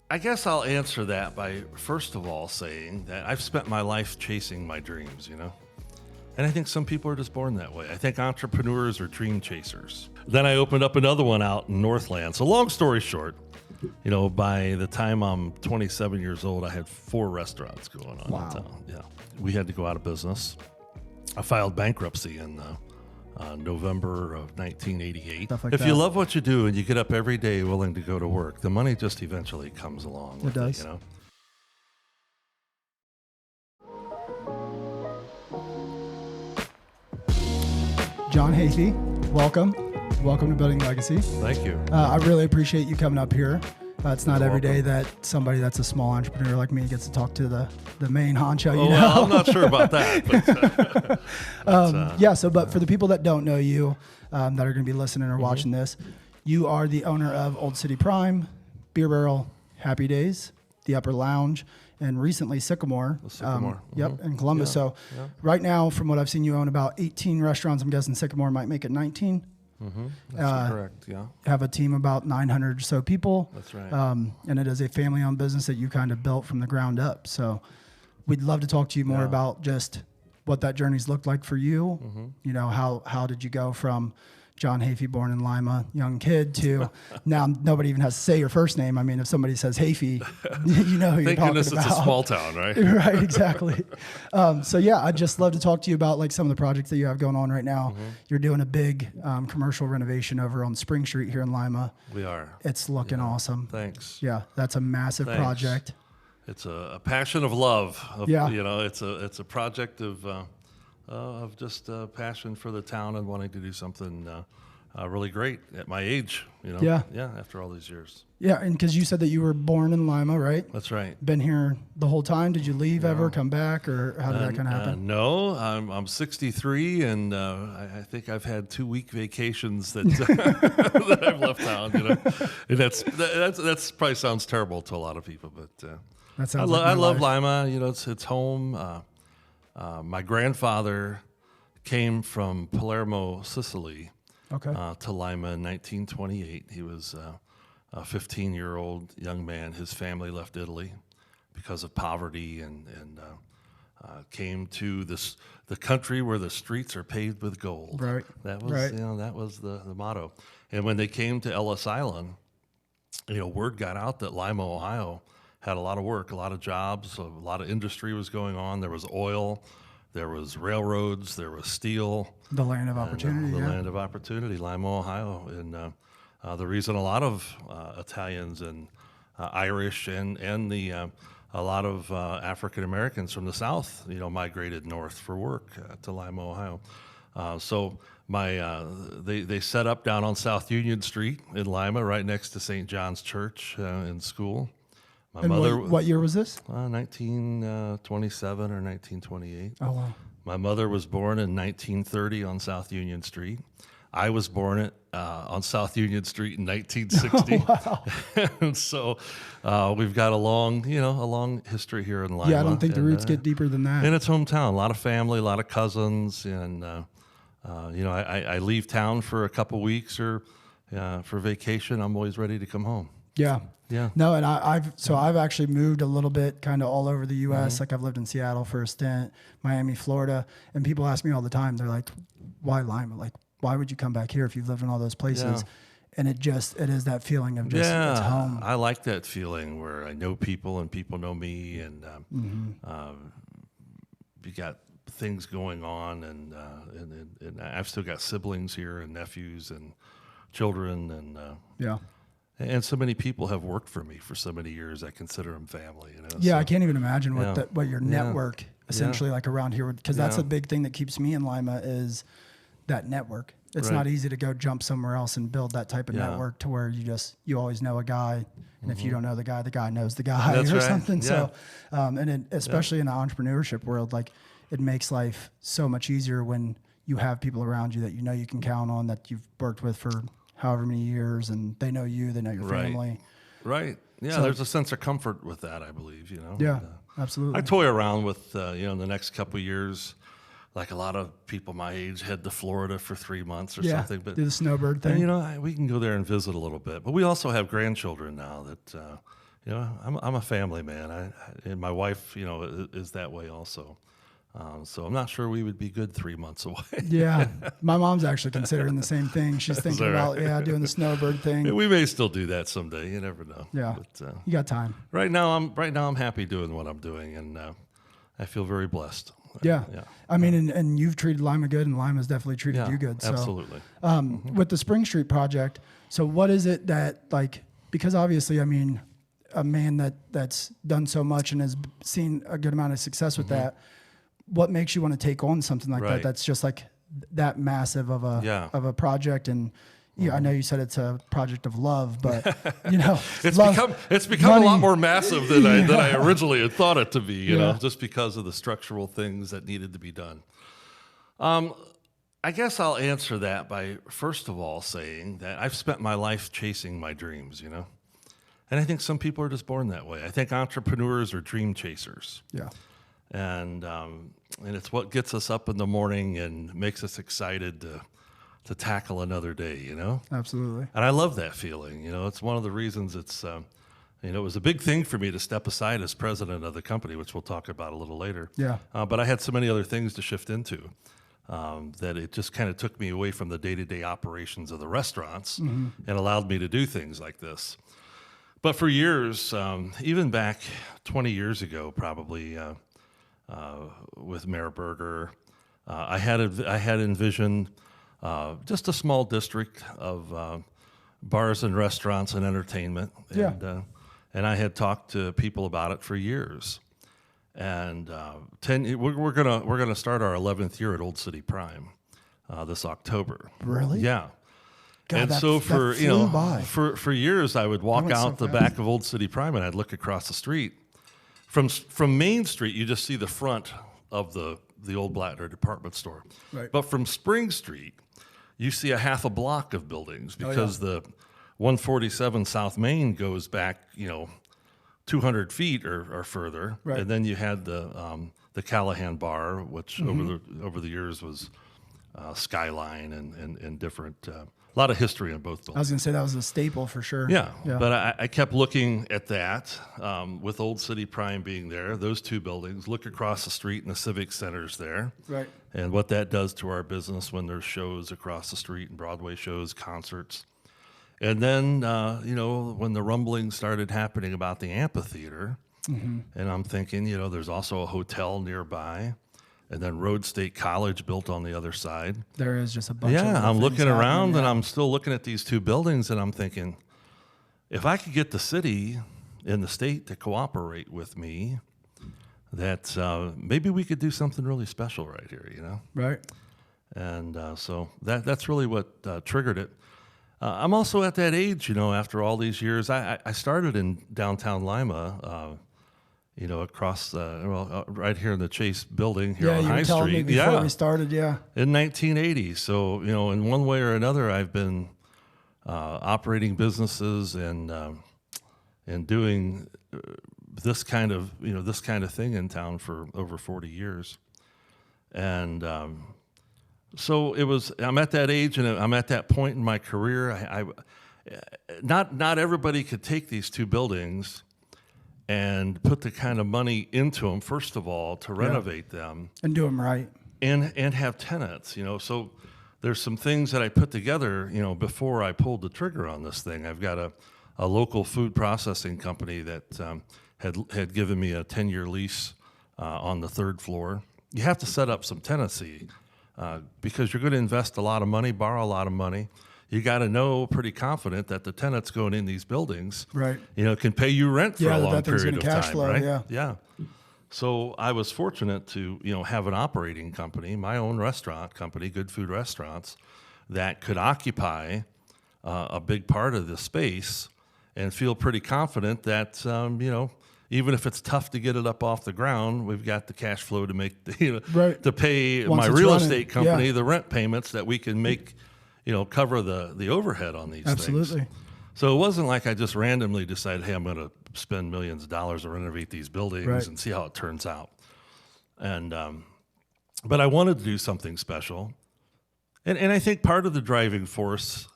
I guess I'll answer that by, first of all, saying that I've spent my life chasing my dreams, And I think some people are just born that way. I think entrepreneurs are dream chasers. Then I opened up another one out in Northland. So long story short, by the time I'm 27 years old, I had 4 restaurants going on in town. Yeah. We had to go out of business. I filed bankruptcy in November of 1988. If you love what you do and you get up every day willing to go to work, the money just eventually comes along. It does. John Heaphy, welcome. Welcome to Building Legacy. Thank you. I really appreciate you coming up here. It's not every day that somebody that's a small entrepreneur like me gets to talk to the main honcho. Well, I'm not sure about that. But, But for the people that don't know you, that are going to be listening or watching this, you are the owner of Old City Prime, Beer Barrel, Happy Days, the Upper Lounge, and recently Sycamore. In Columbus. Right now, from what I've seen, you own about 18 restaurants. I'm guessing Sycamore might make it 19. That's correct, yeah. Have a team of about 900 or so people. That's right. And it is a family-owned business that you kind of built from the ground up. So we'd love to talk to you more about just what that journey's looked like for you. How did you go from John Heaphy, born in Lima, young kid, to now nobody even has to say your first name. I mean, if somebody says Heaphy, you know who you're talking about. Thank goodness it's a small town, right? Right, exactly. I'd just love to talk to you about like some of the projects that you have going on right now. You're doing a big commercial renovation over on Spring Street here in Lima. We are. It's looking awesome. Thanks. Yeah, that's a massive project. It's a passion of love. It's a project of just passion for the town and wanting to do something really great at my age, after all these years. Yeah, and because you said that you were born in Lima, right? That's right. Been here the whole time. Did you leave ever, come back, or how did that kind of happen? No, I'm 63, and I think I've had 2-week vacations that that I've left town. And that's probably sounds terrible to a lot of people, but that sounds I love Lima. It's home. My grandfather came from Palermo, Sicily, to Lima in 1928. He was a 15-year-old young man. His family left Italy because of poverty and came to the country where the streets are paved with gold. Right. That was the motto. And when they came to Ellis Island, word got out that Lima, Ohio, had a lot of work, a lot of jobs, a lot of industry was going on. There was oil, there was railroads, there was steel. The land of opportunity. The land of opportunity, Lima, Ohio. And the reason a lot of Italians and Irish and a lot of African Americans from the South, migrated north for work to Lima, Ohio. They set up down on South Union Street in Lima, right next to St. John's Church in school. What year was this? 1927 or 1928. Oh, wow. My mother was born in 1930 on South Union Street. I was born on South Union Street in 1960. Oh, wow. And so we've got a long history here in Lima. Yeah, I don't think the roots get deeper than that. And it's hometown, a lot of family, a lot of cousins, and I leave town for a couple weeks or for vacation. I'm always ready to come home. Yeah. Yeah. No, and I've actually moved a little bit kind of all over the U.S. Like I've lived in Seattle for a stint, Miami, Florida, and people ask me all the time, they're like, why Lima? Like, why would you come back here if you've lived in all those places? Yeah. And it is that feeling of just, it's home. I like that feeling where I know people and people know me, and you got things going on, and I've still got siblings here and nephews and children, and and so many people have worked for me for so many years. I consider them family. I can't even imagine what your network essentially like around here, because that's a big thing that keeps me in Lima is that network. It's not easy to go jump somewhere else and build that type of network to where you always know a guy, and if you don't know the guy knows the guy. That's or right. something. Yeah. So, especially in the entrepreneurship world, like it makes life so much easier when you have people around you that you know you can count on, that you've worked with for however many years, and they know you, they know your family. Right. Yeah, so, there's a sense of comfort with that, I believe, Yeah, absolutely. I toy around with, in the next couple of years, like a lot of people my age head to Florida for 3 months or something. But do the snowbird thing. And, we can go there and visit a little bit. But we also have grandchildren now that, I'm a family man. And my wife, is that way also. So I'm not sure we would be good 3 months away. Yeah. My mom's actually considering the same thing. She's thinking about, doing the snowbird thing. We may still do that someday. You never know. Yeah. But, you got time. Right now I'm happy doing what I'm doing, and I feel very blessed. Yeah. I mean, and you've treated Lima good, and Lima's definitely treated you good. So, absolutely. With the Spring Street project, so what is it that, because obviously, I mean, a man that's done so much and has seen a good amount of success with that, what makes you want to take on something like that? That's just like that massive of a project. And I know you said it's a project of love, but it's become money. A lot more massive than I originally had thought it to be. You know, just because of the structural things that needed to be done. I guess I'll answer that by first of all saying that I've spent my life chasing my dreams. And I think some people are just born that way. I think entrepreneurs are dream chasers. Yeah. And it's what gets us up in the morning and makes us excited to tackle another day, Absolutely. And I love that feeling. It's one of the reasons it was a big thing for me to step aside as president of the company, which we'll talk about a little later. Yeah. But I had so many other things to shift into that it just kind of took me away from the day-to-day operations of the restaurants and allowed me to do things like this. But for years, even back 20 years ago, probably, with Mayor Berger, I had envisioned just a small district of bars and restaurants and entertainment, and I had talked to people about it for years. And we're gonna start our 11th year at Old City Prime this October. Really? Yeah. God, and so for years, I would walk out the back of Old City Prime and I'd look across the street. From Main Street, you just see the front of the old Blattner department store. Right. But from Spring Street, you see a half a block of buildings because the 147 South Main goes back, 200 feet or further. Right. And then you had the Callahan Bar, which over the years was Skyline and different. A lot of history in both buildings. I was going to say that was a staple for sure. Yeah. But I kept looking at that with Old City Prime being there, those two buildings, look across the street and the Civic Center's there. Right. And what that does to our business when there's shows across the street and Broadway shows, concerts. And then, when the rumbling started happening about the amphitheater, and I'm thinking, there's also a hotel nearby. And then Rhode State College built on the other side. There is just a bunch of I'm looking around and I'm still looking at these two buildings and I'm thinking, if I could get the city and the state to cooperate with me, that maybe we could do something really special right here, Right. And so that's really what triggered it. I'm also at that age, after all these years. I started in downtown Lima, across right here in the Chase building here on High Street. Yeah, you were telling me before we started, in 1980. So, in one way or another, I've been operating businesses and doing this kind of thing in town for over 40 years. And so I'm at that age and I'm at that point in my career. Not everybody could take these two buildings and put the kind of money into them, first of all, to renovate them. And do them right. And have tenants, So there's some things that I put together, before I pulled the trigger on this thing. I've got a local food processing company that had given me a 10-year lease on the third floor. You have to set up some tenancy because you're going to invest a lot of money, borrow a lot of money. You got to know pretty confident that the tenants going in these buildings, right, can pay you rent for a long period of cash time, flow, right? Yeah. So I was fortunate to, have an operating company, my own restaurant company, Good Food Restaurants, that could occupy a big part of the space and feel pretty confident that, even if it's tough to get it up off the ground, we've got the cash flow to make, to pay my real estate company the rent payments that we can make, cover the overhead on these Absolutely. things. So it wasn't like I just randomly decided, hey, I'm going to spend millions of dollars to renovate these buildings and see how it turns out. And but I wanted to do something special. And I think part of the driving force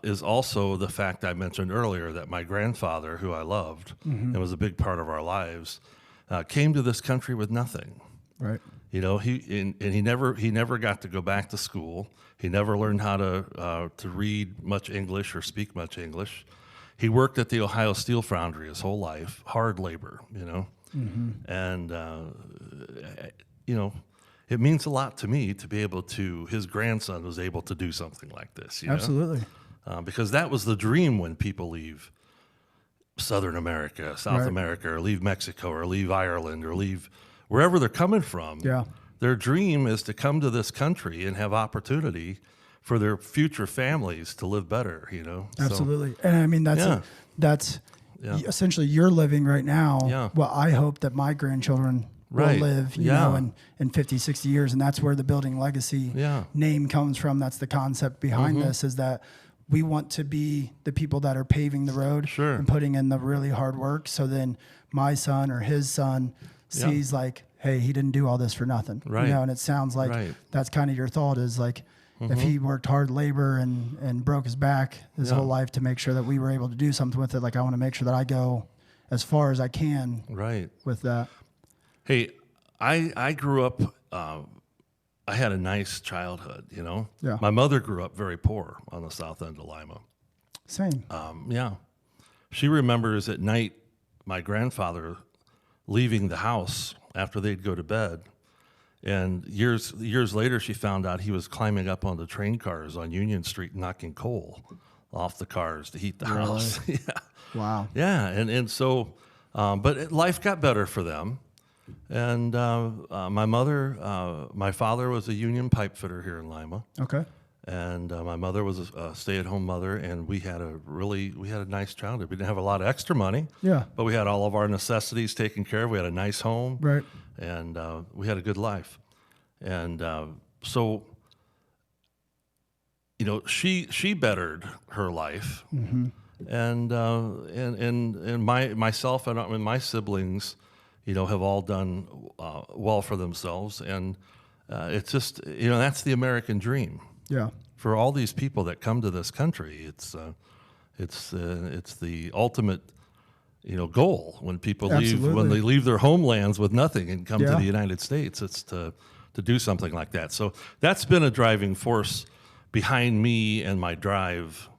is also the fact I mentioned earlier that my grandfather, who I loved and was a big part of our lives, came to this country with nothing. Right. You know, he never got to go back to school. He never learned how to read much English or speak much English. He worked at the Ohio Steel Foundry his whole life, hard labor, you know. And, you know, it means a lot to me to be able to, his grandson was able to do something like this, you know? Absolutely. Because that was the dream when people leave Southern America, South Right. America, or leave Mexico, or leave Ireland, or leave wherever they're coming from. Yeah. Their dream is to come to this country and have opportunity for their future families to live better, you know? Absolutely. And I mean, that's Yeah. essentially you're living right now. Yeah. Well, I hope that my grandchildren Right. will live, you Yeah. know, in 50, 60 years. And that's where the building legacy Yeah. name comes from. That's the concept behind this, is that we want to be the people that are paving the road Sure. and putting in the really hard work. So then my son or his son sees like, hey, he didn't do all this for nothing. Right. You know, and it sounds like Right. that's kind of your thought, is like, if he worked hard labor and broke his back his Yeah. whole life to make sure that we were able to do something with it, like I want to make sure that I go as far as I can Right. with that. Hey, I grew up, I had a nice childhood, you know? Yeah. My mother grew up very poor on the south end of Lima. Same. Yeah. She remembers at night my grandfather leaving the house after they'd go to bed. And years later, she found out he was climbing up on the train cars on Union Street, knocking coal off the cars to heat the house. Yeah. Wow. Yeah. And so, but life got better for them. And my father was a union pipe fitter here in Lima. Okay. And my mother was a stay-at-home mother, and we had a nice childhood. We didn't have a lot of extra money, Yeah. but we had all of our necessities taken care of. We had a nice home, Right. and we had a good life. And so, you know, she bettered her life, and myself and my siblings, you know, have all done well for themselves, and it's just, you know, that's the American dream. Yeah. For all these people that come to this country, it's the ultimate, you know, goal when people Absolutely. leave their homelands with nothing and come to Yeah. the United States. It's to do something like that. So that's been a driving force behind me and my drive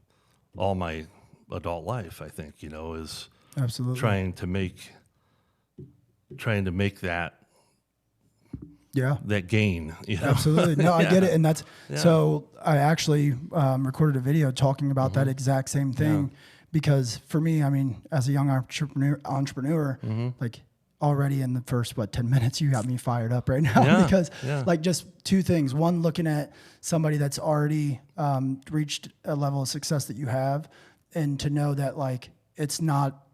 all my adult life. I think, you know, is Absolutely. trying to make that Yeah. gain. You know? Absolutely. No, I get it. And that's, Yeah. so I actually recorded a video talking about that exact same thing, because for me, I mean, as a young entrepreneur, like already in the first, 10 minutes, you got me fired up right now. Yeah. Because Yeah. like just two things. One, looking at somebody that's already reached a level of success that you have, and to know that like,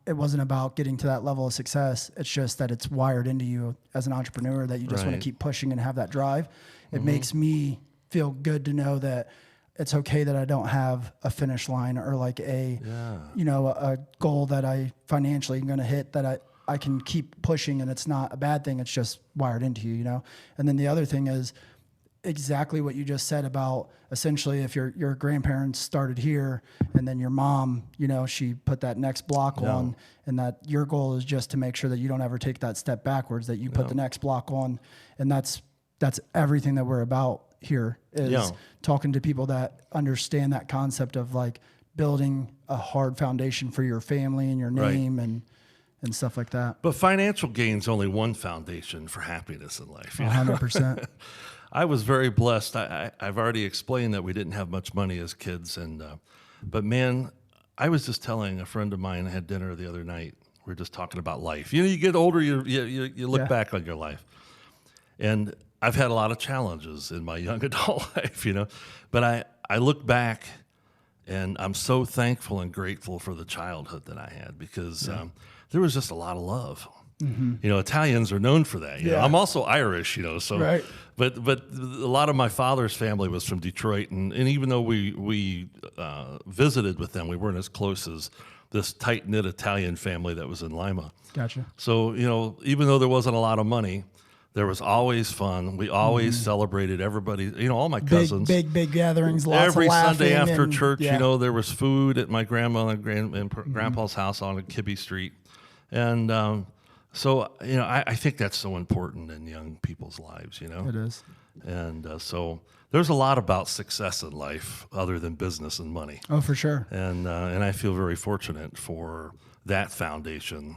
it wasn't about getting to that level of success. It's just that it's wired into you as an entrepreneur, that you just want Right. to keep pushing and have that drive. It makes me feel good to know that it's okay that I don't have a finish line or like you know, a goal that I financially am going to hit, that I can keep pushing, and it's not a bad thing. It's just wired into you, you know? And then the other thing is exactly what you just said about, essentially, if your grandparents started here and then your mom, you know, she put that next block on, and that your goal is just to make sure that you don't ever take that step backwards, that you put the next block on. And that's everything that we're about here, is talking to people that understand that concept of like building a hard foundation for your family and your name and stuff like that. But financial gain's only one foundation for happiness in life. You know? 100%. I was very blessed. I've already explained that we didn't have much money as kids, but man, I was just telling a friend of mine, I had dinner the other night. We were just talking about life. You know, you get older, you look back on your life, and I've had a lot of challenges in my young adult life, you know, but I look back, and I'm so thankful and grateful for the childhood that I had, because there was just a lot of love. You know, Italians are known for that. You know? I'm also Irish, you know, so Right. but a lot of my father's family was from Detroit, and even though we visited with them, we weren't as close as this tight-knit Italian family that was in Lima. Gotcha. So, you know, even though there wasn't a lot of money, There was always fun. We always celebrated everybody. You know, all my cousins. Big gatherings. Lots Every of laughing Sunday after and, church, yeah. you know, there was food at my grandma and grandpa's house on Kibbe Street, and so you know, I think that's so important in young people's lives. You know, It is. and so there's a lot about success in life other than business and money, Oh, for sure. and I feel very fortunate for that foundation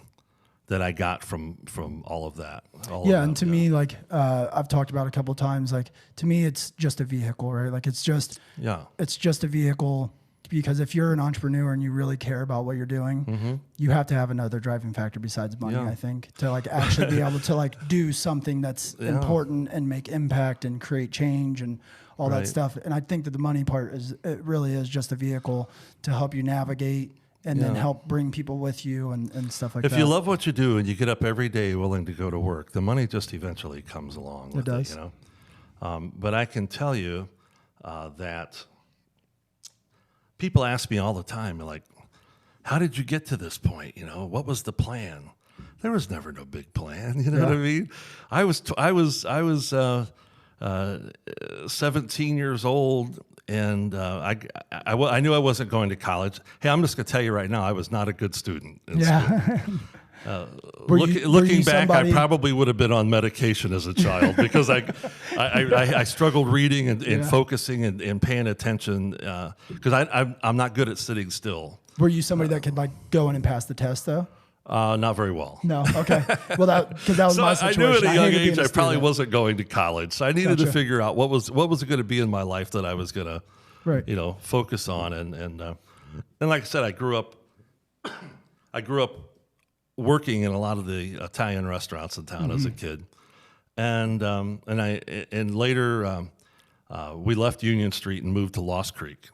that I got from all of that. And to me, like I've talked about a couple of times, like to me, it's just a vehicle, right? Like it's just a vehicle, because if you're an entrepreneur and you really care about what you're doing, you have to have another driving factor besides money, I think, to like actually be able to like do something that's important and make impact and create change and all that stuff. And I think that the money part it really is just a vehicle to help you navigate and then help bring people with you and stuff like that. If you love what you do and you get up every day willing to go to work, the money just eventually comes along with it, you know. But I can tell you that people ask me all the time, like, how did you get to this point? You know, what was the plan? There was never no big plan. You know what I mean? I was 17 years old. And I knew I wasn't going to college. Hey, I'm just going to tell you right now, I was not a good student in school. Looking back, I probably would have been on medication as a child because I struggled reading and focusing and paying attention because I'm not good at sitting still. Were you somebody that could like go in and pass the test though? Not very well. No. Okay. Well, because that was my situation. I knew at a young age I probably wasn't going to college, so I needed to figure out what was it going to be in my life that I was going to, you know, focus on. And like I said, I grew up working in a lot of the Italian restaurants in town as a kid, and later we left Union Street and moved to Lost Creek.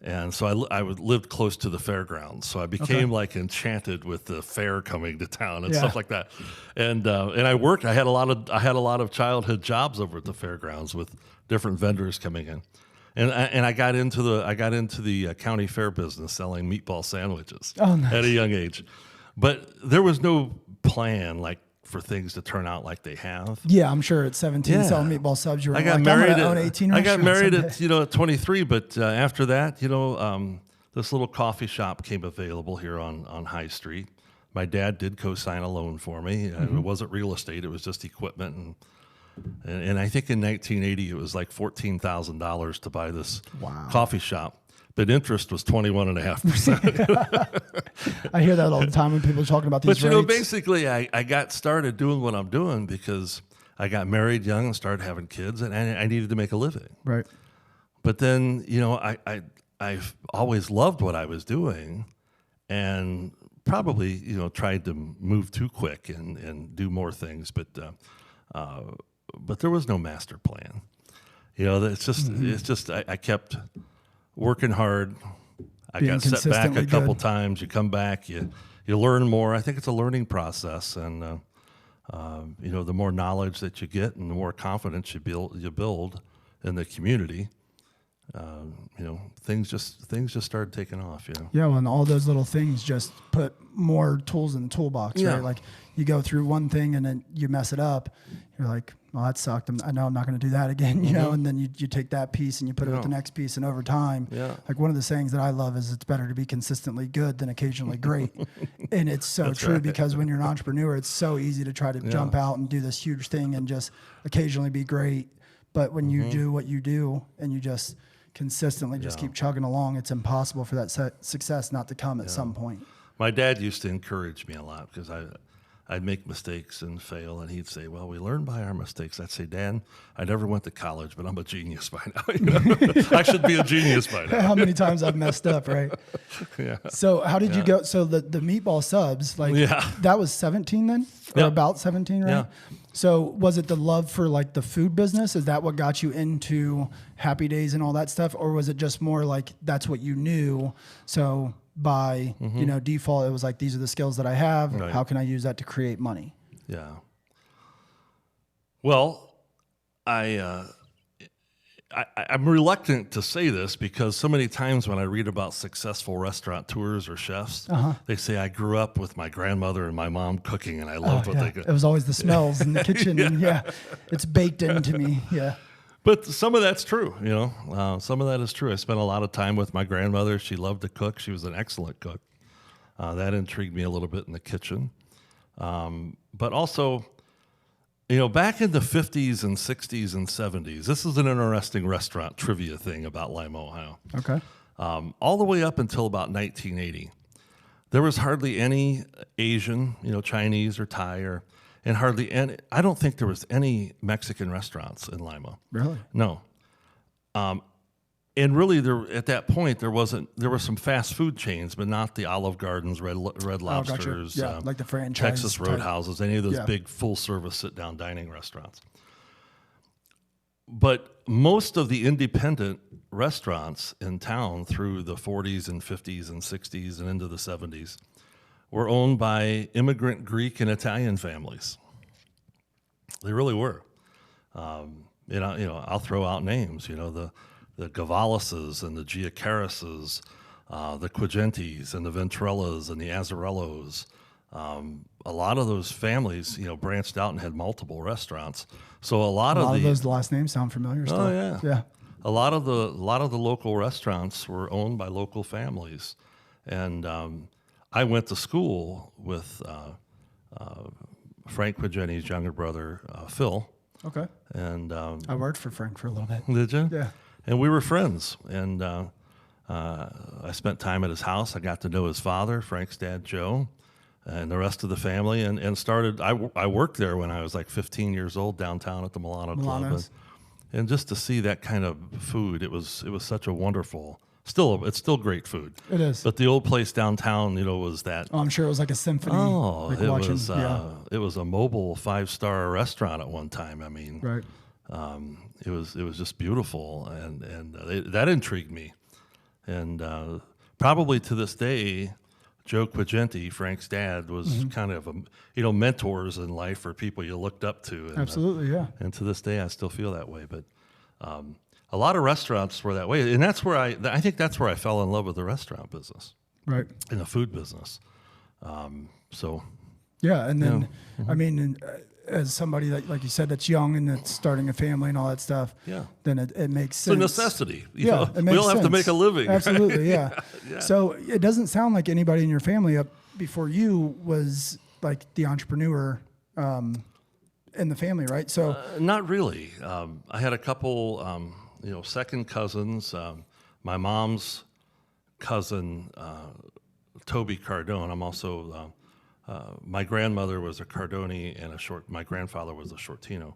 And so I lived close to the fairgrounds, so I became like enchanted with the fair coming to town and stuff like that. And I worked. I had a lot of childhood jobs over at the fairgrounds with different vendors coming in, and I got into the county fair business selling meatball sandwiches at a young age. But there was no plan like for things to turn out like they have. Yeah, I'm sure at 17 selling meatball subs, you were I got like, married I'm gonna own 18 I got married restaurants at 23, but after that, this little coffee shop came available here on High Street. My dad did co-sign a loan for me. It wasn't real estate; it was just equipment, and I think in 1980 it was like $14,000 to buy this coffee shop. But interest was 21.5%. I hear that all the time when people are talking about these rates. But, you know, basically I got started doing what I'm doing because I got married young and started having kids, and I needed to make a living. Right. But then, you know, I've always loved what I was doing and probably, you know, tried to move too quick and do more things. But there was no master plan. You know, it's just I kept working hard. I got set back a couple times. You come back, you learn more. I think it's a learning process, and you know, the more knowledge that you get, and the more confidence you build in the community, you know, things just started taking off. You know. Yeah, well, and all those little things just put more tools in the toolbox. Right? Like you go through one thing and then you mess it up. You're like, well, that sucked. I know I'm not going to do that again, you know, and then you take that piece and you put it with the next piece, and over time, like one of the sayings that I love is it's better to be consistently good than occasionally great. And it's so true because when you're an entrepreneur, it's so easy to try to jump out and do this huge thing and just occasionally be great. But when you do what you do and you just consistently just keep chugging along, it's impossible for that success not to come at some point. My dad used to encourage me a lot because I'd make mistakes and fail, and he'd say, well, we learn by our mistakes. I'd say, Dan, I never went to college, but I'm a genius by now. You know? I should be a genius by now. How many times I've messed up, right? So how did you go? So the meatball subs, like that was 17 then? Or about 17, right? So was it the love for like the food business? Is that what got you into Happy Days and all that stuff? Or was it just more like that's what you knew? So by you know, default, it was like, these are the skills that I have. Right. How can I use that to create money? Yeah. Well, I I'm reluctant to say this because so many times when I read about successful restaurateurs or chefs, they say I grew up with my grandmother and my mom cooking, and I loved what they could. It was always the smells in the kitchen. And it's baked into me. Yeah. But some of that's true, some of that is true. I spent a lot of time with my grandmother. She loved to cook. She was an excellent cook. That intrigued me a little bit in the kitchen. But also, back in the 50s and 60s and 70s, this is an interesting restaurant trivia thing about Lima, Ohio. Okay. All the way up until about 1980, there was hardly any Asian, Chinese or Thai, and hardly any. I don't think there was any Mexican restaurants in Lima. Really? No. And really, at that point, there were some fast food chains, but not the Olive Gardens, Red Lobsters, gotcha. Like the franchise Texas type. Roadhouses, any of those big full-service sit-down dining restaurants. But most of the independent restaurants in town through the 40s and 50s and 60s and into the 70s were owned by immigrant Greek and Italian families. They really were. I'll throw out names. The Gavalases and the Giacarises, the Quigentes and the Ventrellas and the Azzarellos. A lot of those families, branched out and had multiple restaurants. So a lot of those last names sound familiar still. Oh yeah, yeah. A lot of the local restaurants were owned by local families, and I went to school with Frank Quigenti's younger brother, Phil. Okay. And I worked for Frank for a little bit. Did you? Yeah. And we were friends, and I spent time at his house. I got to know his father, Frank's dad, Joe, and the rest of the family, and started. I worked there when I was like 15 years old downtown at the Milano Club, and just to see that kind of food, it was such a wonderful. It's still great food. It is. But the old place downtown, was that. Oh, I'm sure it was like a symphony. Oh, like it was a mobile 5-star restaurant at one time. I mean, right. It was just beautiful, and that intrigued me, and probably to this day, Joe Quigenti, Frank's dad, was kind of mentors in life or people you looked up to. And, absolutely, yeah. And to this day, I still feel that way. But a lot of restaurants were that way, and that's where I think that's where I fell in love with the restaurant business, right, and the food business. Yeah, and then I mean. As somebody that, like you said, that's young and that's starting a family and all that stuff, then it makes sense. It's a necessity. It makes we all have to make a living. Absolutely, right? Yeah. So it doesn't sound like anybody in your family up before you was like the entrepreneur in the family, right? So not really. I had a couple, second cousins. My mom's cousin, Toby Cardone. I'm also. My grandmother was a Cardoni and my grandfather was a Shortino.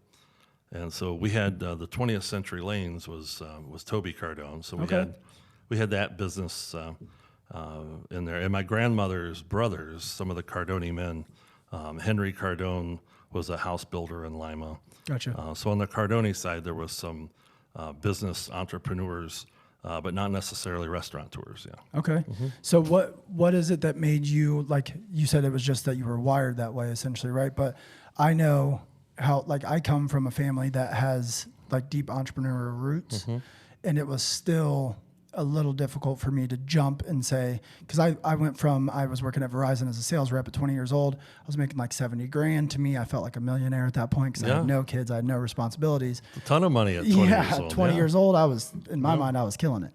And so we had the 20th Century Lanes was Toby Cardone. So we had that business in there. And my grandmother's brothers, some of the Cardoni men, Henry Cardone was a house builder in Lima. Gotcha. So on the Cardoni side, there was some business entrepreneurs, but not necessarily restaurateurs. Yeah. Okay. So what is it that made you, like you said, it was just that you were wired that way, essentially, right? But I know how, like, I come from a family that has like deep entrepreneurial roots, and it was still a little difficult for me to jump and say, because I was working at Verizon as a sales rep at 20 years old. I was making like 70 grand. To me, I felt like a millionaire at that point because I had no kids, I had no responsibilities. A ton of money at 20 years old. 20 years old, I was, in my mind, I was killing it.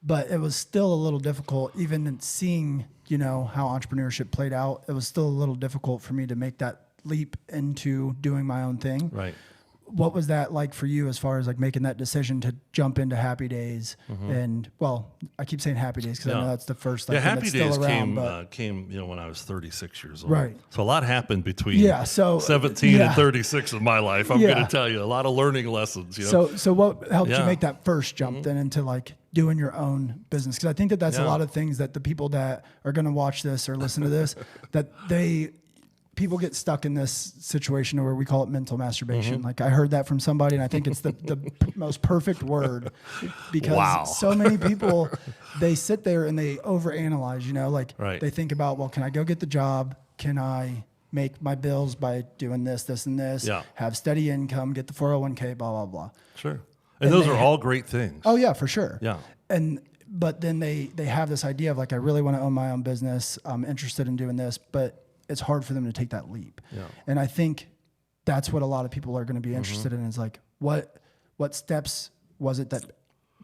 But it was still a little difficult, even in seeing, how entrepreneurship played out. It was still a little difficult for me to make that leap into doing my own thing. Right. What was that like for you as far as like making that decision to jump into Happy Days? And I keep saying Happy Days because I know that's the first thing Happy that's Days still around, came when I was 36 years old. Right. So a lot happened between 17 and 36 of my life. I'm going to tell you a lot of learning lessons. So what helped you make that first jump then into like doing your own business? Because I think that's a lot of things that the people that are going to watch this or listen to this, that people get stuck in this situation where we call it mental masturbation. Like I heard that from somebody, and I think it's the most perfect word because so many people, they sit there and they overanalyze, they think about, well, can I go get the job? Can I make my bills by doing this, this, and this? Have steady income, get the 401k, blah, blah, blah. Sure. And those are all great things. Oh yeah, for sure. Yeah. But then they have this idea of like, I really want to own my own business. I'm interested in doing this, but it's hard for them to take that leap. Yeah. And I think that's what a lot of people are going to be interested in, is like, what steps was it that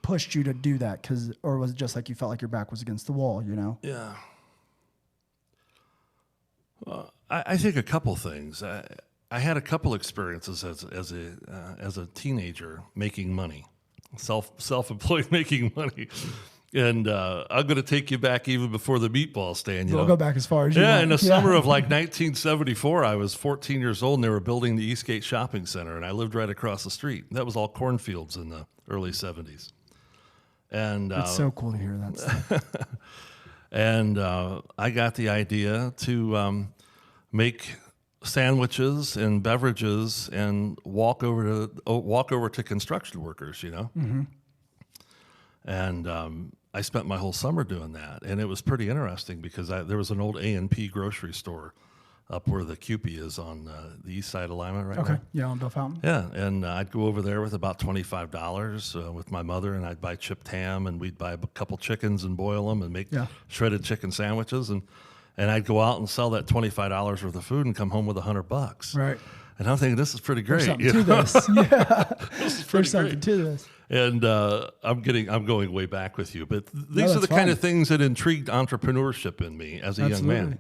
pushed you to do that? Or was it just like you felt like your back was against the wall, you know? Yeah. I think a couple things. I had a couple experiences as a teenager making money, self-employed making money. And I'm going to take you back even before the meatball stand. We'll go back as far as you want. In the summer of like 1974, I was 14 years old, and they were building the Eastgate Shopping Center, and I lived right across the street. That was all cornfields in the early 70s. And it's so cool to hear that stuff. And I got the idea to make sandwiches and beverages and walk over to construction workers, you know. Mm-hmm. And I spent my whole summer doing that, and it was pretty interesting because there was an old A&P grocery store up where the Cupie is on the east side of Lima right now. Yeah, on Bill Fountain. Yeah, and I'd go over there with about $25 with my mother, and I'd buy chipped ham, and we'd buy a couple chickens and boil them and make shredded chicken sandwiches, and I'd go out and sell that $25 worth of food and come home with $100. Right. And I'm thinking, this is pretty great. There's something to this. Yeah. There's something to this. And I'm going way back with you, but these are the kind of things that intrigued entrepreneurship in me as a young man.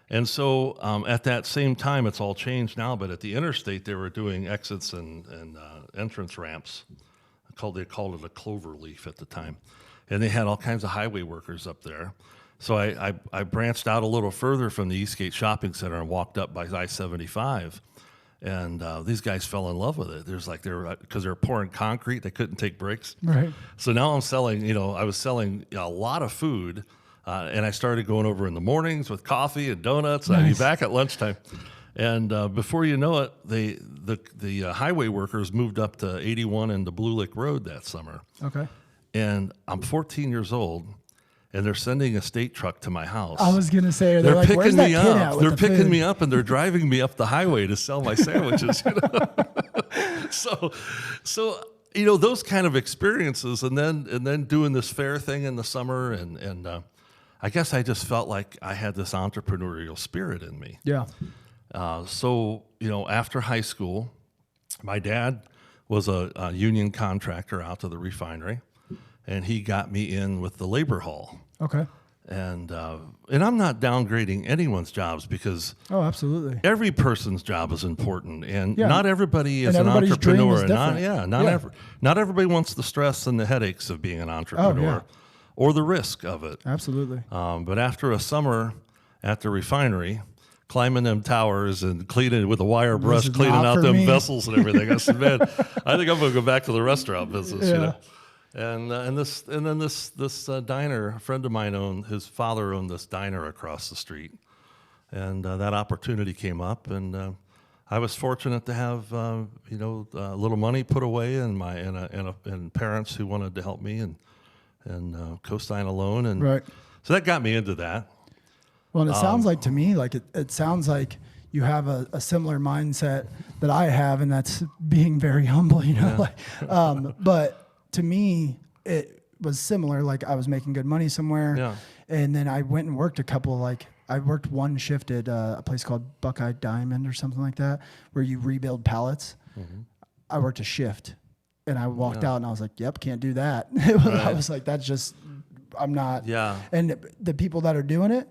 And so at that same time, it's all changed now, but at the interstate, they were doing exits and entrance ramps. They called it a clover leaf at the time. And they had all kinds of highway workers up there. So I branched out a little further from the Eastgate Shopping Center and walked up by I-75. And these guys fell in love with it. Because they were pouring concrete, they couldn't take breaks. Right. So now I'm selling, I was selling a lot of food, and I started going over in the mornings with coffee and donuts. Nice. I'd be back at lunchtime. And before you know it, the highway workers moved up to 81 and the Blue Lick Road that summer. Okay. And I'm 14 years old, and they're sending a state truck to my house. I was going to say, they're like, picking where's that kid at with They're the picking food? me up, and they're driving me up the highway to sell my sandwiches. So those kind of experiences, and then doing this fair thing in the summer, and I guess I just felt like I had this entrepreneurial spirit in me. Yeah. So after high school, my dad was a union contractor out to the refinery, and he got me in with the labor hall. Okay. And I'm not downgrading anyone's jobs, because absolutely, every person's job is important, and Yeah. not everybody is And an everybody's dream entrepreneur. is different. Not everybody wants the stress and the headaches of being an entrepreneur, or the risk of it. Absolutely. But after a summer at the refinery, climbing them towers and cleaning with a wire brush, cleaning out them vessels and everything, I said, man, I think I'm going to go back to the restaurant business. Yeah. And then this diner, a friend of mine his father owned this diner across the street, and that opportunity came up, and I was fortunate to have a little money put away, and parents who wanted to help me and co-sign a loan, and Right. so that got me into that. Well, and it sounds like to me, like it sounds like you have a similar mindset that I have, and that's being very humble, but to me, it was similar. Like, I was making good money somewhere, and then I went and worked I worked one shift at a place called Buckeye Diamond or something like that, where you rebuild pallets. Mm-hmm. I worked a shift, and I walked out, and I was like, "Yep, can't do that." I was like, "That's just, I'm not." Yeah. And the people that are doing it,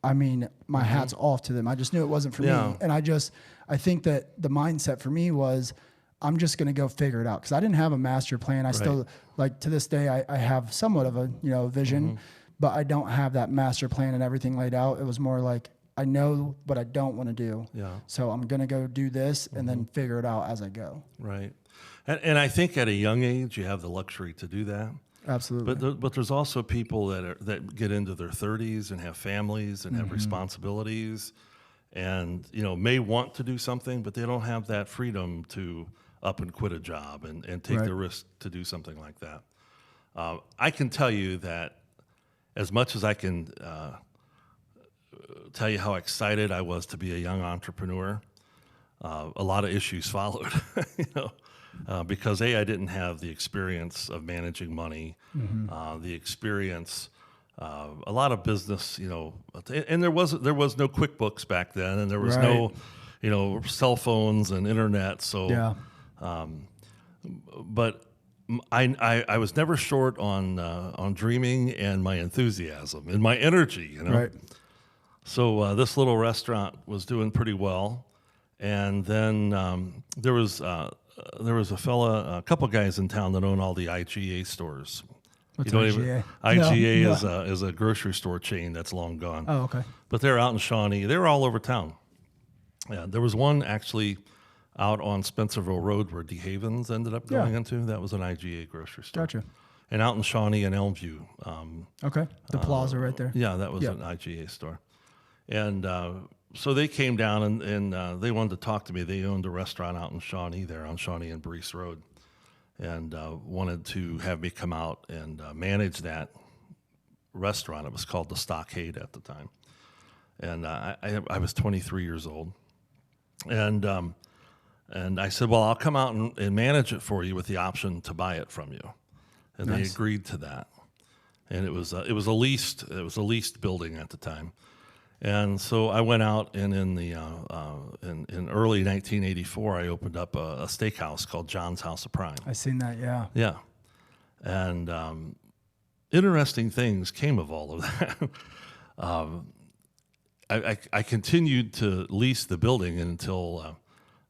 I mean, my hat's off to them. I just knew it wasn't for me, and I think that the mindset for me was, I'm just going to go figure it out, because I didn't have a master plan. I still, like, to this day, I have somewhat of a vision, but I don't have that master plan and everything laid out. It was more like, I know what I don't want to do, so I'm going to go do this and then figure it out as I go. Right, and I think at a young age you have the luxury to do that. Absolutely. But there's also people that get into their 30s and have families and have responsibilities, and may want to do something, but they don't have that freedom to up and quit a job and take the risk to do something like that. I can tell you that as much as I can tell you how excited I was to be a young entrepreneur, a lot of issues followed. because I didn't have the experience of managing money, the experience, a lot of business, and there was no QuickBooks back then, and there was no, cell phones and internet. So, Yeah. But I was never short on dreaming and my enthusiasm and my energy, Right. So this little restaurant was doing pretty well, and then there was a couple guys in town that own all the IGA stores. What's You know IGA? IGA is a grocery store chain that's long gone. Oh, okay. But they're out in Shawnee. They were all over town. Yeah, there was one actually out on Spencerville Road where DeHaven's ended up going into. That was an IGA grocery store. Gotcha. And out in Shawnee and Elmview. Okay. The plaza right there. Yeah, that was an IGA store. And so they came down and they wanted to talk to me. They owned a restaurant out in Shawnee there on Shawnee and Breese Road, and wanted to have me come out and manage that restaurant. It was called the Stockade at the time. And I was 23 years old. And I said, well, I'll come out and manage it for you with the option to buy it from you. And Nice. they agreed to that. And it was a leased building at the time. And so I went out, and in early 1984, I opened up a steakhouse called John's House of Prime. I seen that. Yeah. Yeah. And interesting things came of all of that. I continued to lease the building until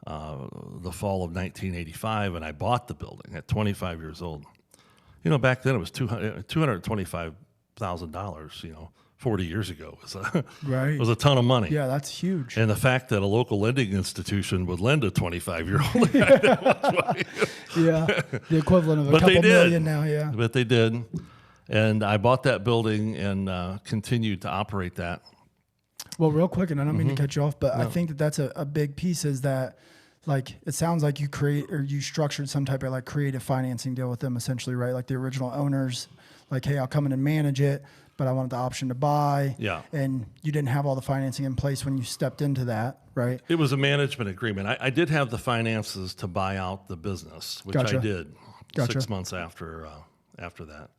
the fall of 1985, and I bought the building at 25 years old. Back then it was $225,000. 40 years ago was Right. was a ton of money. Yeah, that's huge. And the fact that a local lending institution would lend a 25-year-old guy that much money. Yeah, the equivalent of a But they couple did. million now. Yeah. But they did. And I bought that building and continued to operate that. Well, real quick, and I don't mean to cut you off, but I think that's a big piece is that, like, it sounds like you structured some type of like creative financing deal with them essentially, right? Like the original owners, like, hey, I'll come in and manage it, but I wanted the option to buy. Yeah. And you didn't have all the financing in place when you stepped into that, right? It was a management agreement. I did have the finances to buy out the business, which Gotcha. I did Gotcha. 6 months after that.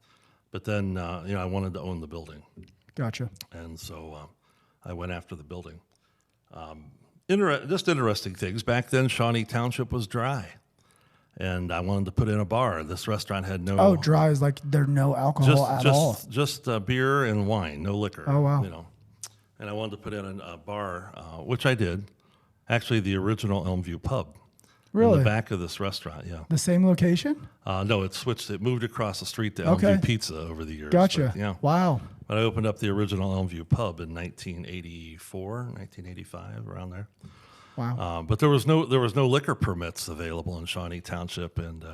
But then, I wanted to own the building. Gotcha. And so I went after the building. Just interesting things. Back then, Shawnee Township was dry. And I wanted to put in a bar. This restaurant had no... Oh, dry is like there's no alcohol at all. Just beer and wine, no liquor. Oh, wow. And I wanted to put in a bar, which I did. Actually, the original Elmview Pub. Really? In the back of this restaurant, yeah. The same location? No, it switched. It moved across the street to Okay. Elmview Pizza over the years. Gotcha. But, yeah. Wow. But I opened up the original Elmview Pub in 1984, 1985, around there. Wow. But there was no liquor permits available in Shawnee Township, and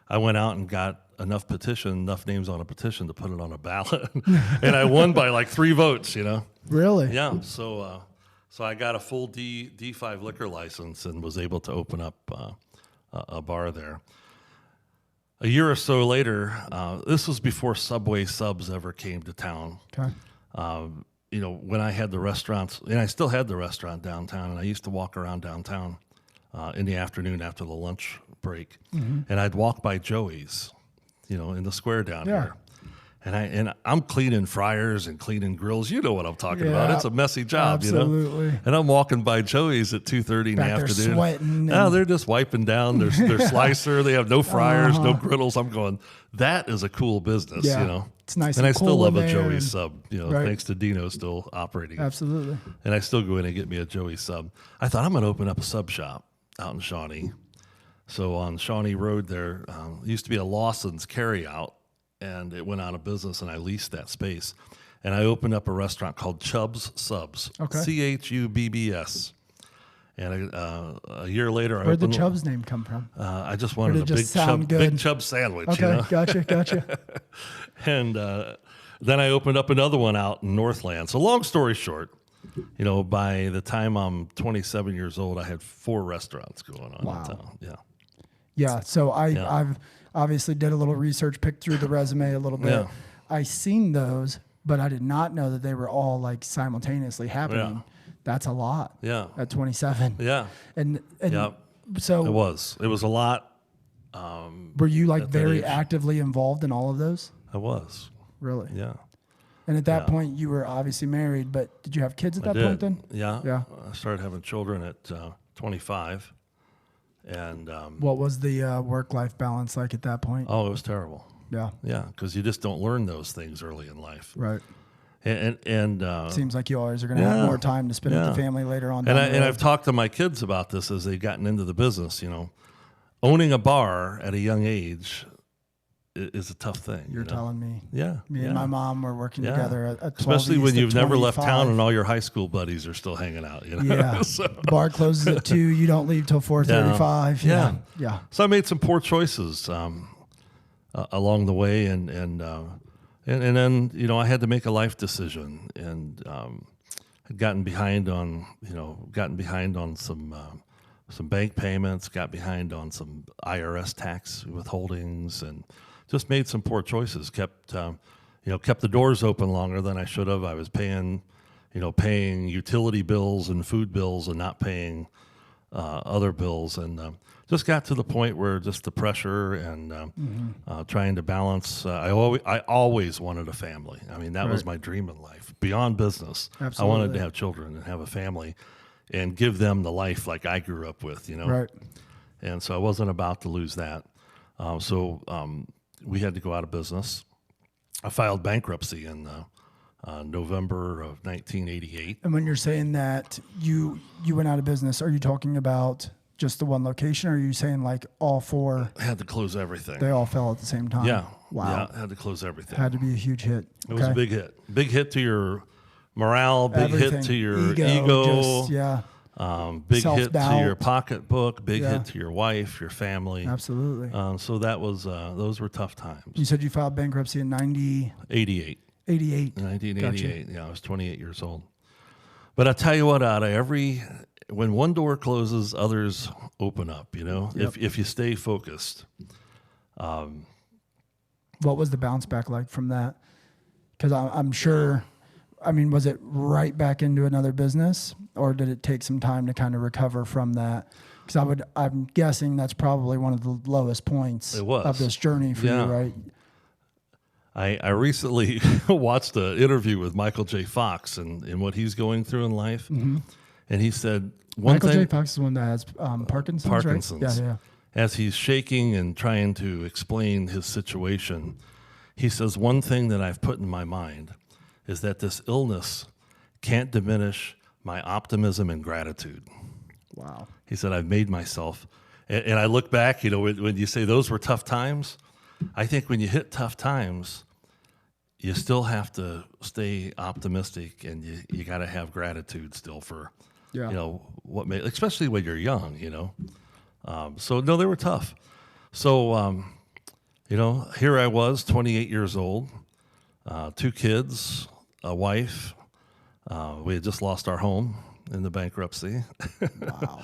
I went out and got enough names on a petition to put it on a ballot, and I won by like 3 votes. Really? Yeah. So I got a full D5 liquor license and was able to open up a bar there. A year or so later, this was before Subway subs ever came to town. Okay. When I had the restaurants, and I still had the restaurant downtown, and I used to walk around downtown in the afternoon after the lunch break, and I'd walk by Joey's, in the square down here. And I'm cleaning fryers and cleaning grills. You know what I'm talking about. It's a messy job, Absolutely. And I'm walking by Joey's at 2:30 in the Back there afternoon. sweating They're just wiping down their slicer. They have no fryers, no griddles. I'm going, that is a cool business, Yeah. It's nice And and I still cool love in a there Joey's and- sub, Right. thanks to Dino still operating it. Absolutely. And I still go in and get me a Joey's sub. I thought I'm going to open up a sub shop out in Shawnee. So on Shawnee Road there used to be a Lawson's Carryout, and it went out of business, and I leased that space. And I opened up a restaurant called Chubb's Subs, Okay. CHUBBS. And a year later, I Where'd the opened. Chubb's name come from? I just Or wanted did a it just sound good? big Chubb sandwich. Okay. Gotcha. And then I opened up another one out in Northland. So long story short, by the time I'm 27 years old, I had 4 restaurants going on in town. Yeah. Yeah. So I've obviously did a little research, picked through the resume a little bit. Yeah. I seen those, but I did not know that they were all like simultaneously happening. Yeah. That's a lot. Yeah. At 27. Yeah. And Yeah. so It was a lot. Were you like at that very age. actively involved in all of those? I was. Really? Yeah. And at that Yeah. point, you were obviously married, but did you have kids at I that did. point then? Yeah. Yeah. I started having children at 25. And, What was the work-life balance like at that point? oh, it was terrible. Yeah. Yeah. Because you just don't learn those things early in life. Right. And Seems like you always are going to have more time to spend with the family later on. And I've talked to my kids about this as they've gotten into the business, owning a bar at a young age is a tough thing. You're telling me. Yeah. Me and my mom were working Yeah. together at 12 Especially when to you've never left 25. town and all your high school buddies are still hanging out. Yeah. So, Bar closes at 2. You don't leave till 4:35. Yeah. Yeah. so I made some poor choices along the way, and then I had to make a life decision, and had gotten behind on some bank payments, got behind on some IRS tax withholdings, and just made some poor choices. Kept the doors open longer than I should have. I was paying utility bills and food bills and not paying other bills, and just got to the point where just the pressure and trying to balance. I always wanted a family. I mean, that was my dream in life. Beyond business, Absolutely. I wanted to have children and have a family, and give them the life like I grew up with. Right. And so I wasn't about to lose that. So we had to go out of business. I filed bankruptcy in November of 1988. And when you're saying that you went out of business, are you talking about just the one location, or are you saying like all 4? I had to close everything. They all fell at the same time. Yeah. Wow. Yeah, I had to close everything. Had to be a huge hit. It was a big hit. Big hit to your morale, big Everything. hit to your ego. ego, Just, yeah. Big hit to Self-doubt. your pocketbook, big Yeah. hit to your wife, your family. Absolutely. So that was those were tough times. You said you filed bankruptcy in 88. 88. 1988. Yeah, I was 28 years old. But I tell you what, when one door closes, others open up. Yep. If you stay focused. What was the bounce back like from that? Because I'm sure, I mean, was it right back into another business, or did it take some time to kind of recover from that? Because I'm guessing that's probably one of the lowest points of this journey for you, right? I recently watched an interview with Michael J. Fox and what he's going through in life. Mm-hmm. And he said, Michael J. Fox is the one that has Parkinson's, Parkinson's. Right? Yeah. As he's shaking and trying to explain his situation, he says, one thing that I've put in my mind is that this illness can't diminish my optimism and gratitude. Wow. He said, I've made myself. And I look back, when you say those were tough times, I think when you hit tough times, you still have to stay optimistic, and you got to have gratitude still for, what made, especially when you're young, So no, they were tough. So, here I was, 28 years old, 2 kids, a wife. We had just lost our home in the bankruptcy. Wow.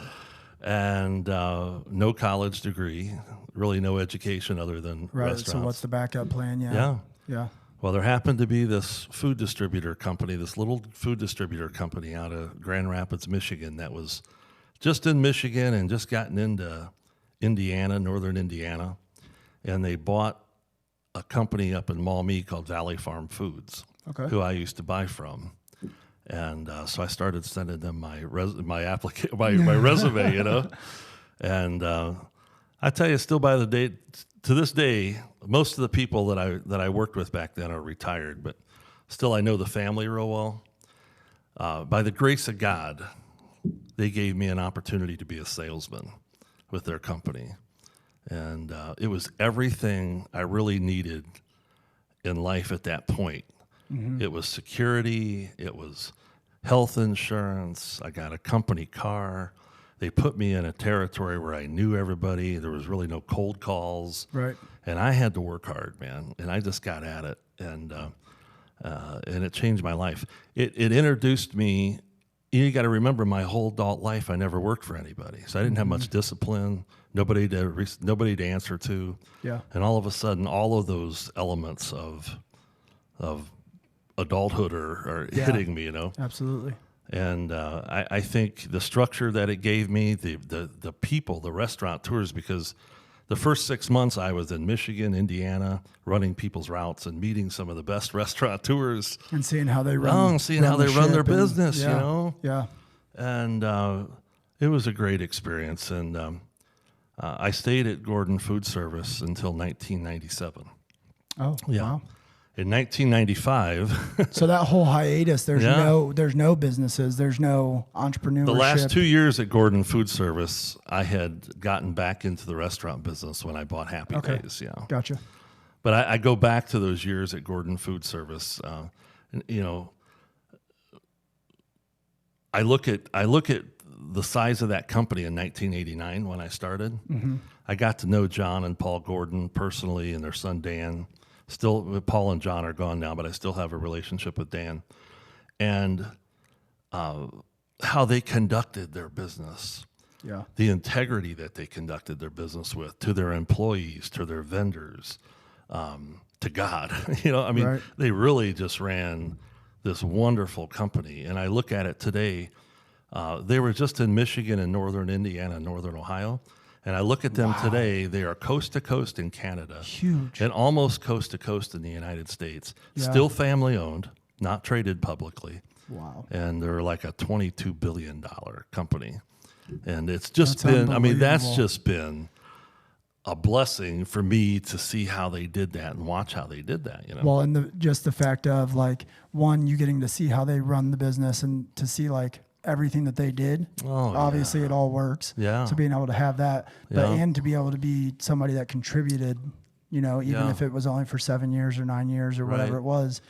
And no college degree, really no education other than restaurants. So what's the backup plan? Yeah. Well, there happened to be this food distributor company, this little food distributor company out of Grand Rapids, Michigan, that was just in Michigan and just gotten into Indiana, northern Indiana. And they bought a company up in Maumee called Valley Farm Foods, who I used to buy from. And so I started sending them my resume, And I tell you, still to this day, most of the people that I worked with back then are retired, but still I know the family real well. By the grace of God, they gave me an opportunity to be a salesman with their company. And it was everything I really needed in life at that point. Mm-hmm. It was security. It was health insurance. I got a company car. They put me in a territory where I knew everybody. There was really no cold calls. Right. And I had to work hard, man. And I just got at it. And it changed my life. It introduced me. You got to remember, my whole adult life, I never worked for anybody. So I didn't have much discipline, nobody to answer to. Yeah. And all of a sudden, all of those elements of adulthood are hitting me, Absolutely. And I think the structure that it gave me, the people, the restaurateurs, because the first 6 months I was in Michigan, Indiana, running people's routes and meeting some of the best restaurateurs. And seeing how they run. Run their business, yeah, you know? Yeah. And it was a great experience. And I stayed at Gordon Food Service until 1997. Oh, Yeah. wow. In 1995, So that whole hiatus, there's no businesses, there's no entrepreneurship. the last 2 years at Gordon Food Service, I had gotten back into the restaurant business when I bought Happy Days. Yeah. Gotcha. But I go back to those years at Gordon Food Service. You know, I look at the size of that company in 1989 when I started. Mm-hmm. I got to know John and Paul Gordon personally and their son Dan. Still, Paul and John are gone now, but I still have a relationship with Dan. And how they conducted their business. Yeah. The integrity that they conducted their business with, to their employees, to their vendors, to God. You know, I mean, Right. They really just ran this wonderful company. And I look at it today, they were just in Michigan and northern Indiana and northern Ohio. And I look at them today, they are coast to coast in Canada. Huge. And almost coast to coast in the United States. Yeah. Still family owned, not traded publicly. Wow. And they're like a $22 billion company. And it's just That's been, I mean, that's unbelievable. just been a blessing for me to see how they did that and watch how they did that, you know? Well, and just the fact of like, one, you getting to see how they run the business and to see like everything that they did. Oh, Obviously it all works. Yeah. So being able to have that, but Yeah. and to be able to be somebody that contributed, you know, even Yeah. if it was only for 7 years or 9 years or whatever Right. it was,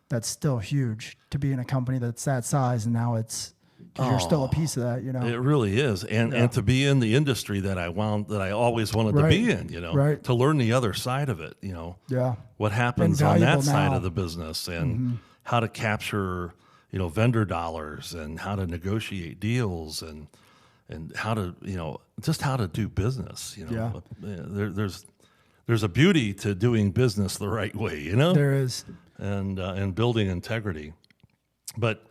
that's still huge to be in a company that's that size. And now it's, because you're still a piece of that, you know? It really is. And to be in the industry that I always wanted to be in, you know, Right. to learn the other side of it, you know, Yeah. what happens on that Invaluable side now. of the business and how to capture, you know, vendor dollars and how to negotiate deals and how to, you know, just how to do business, you know. There's a beauty to doing business the right way, you know, There is. and building integrity. But,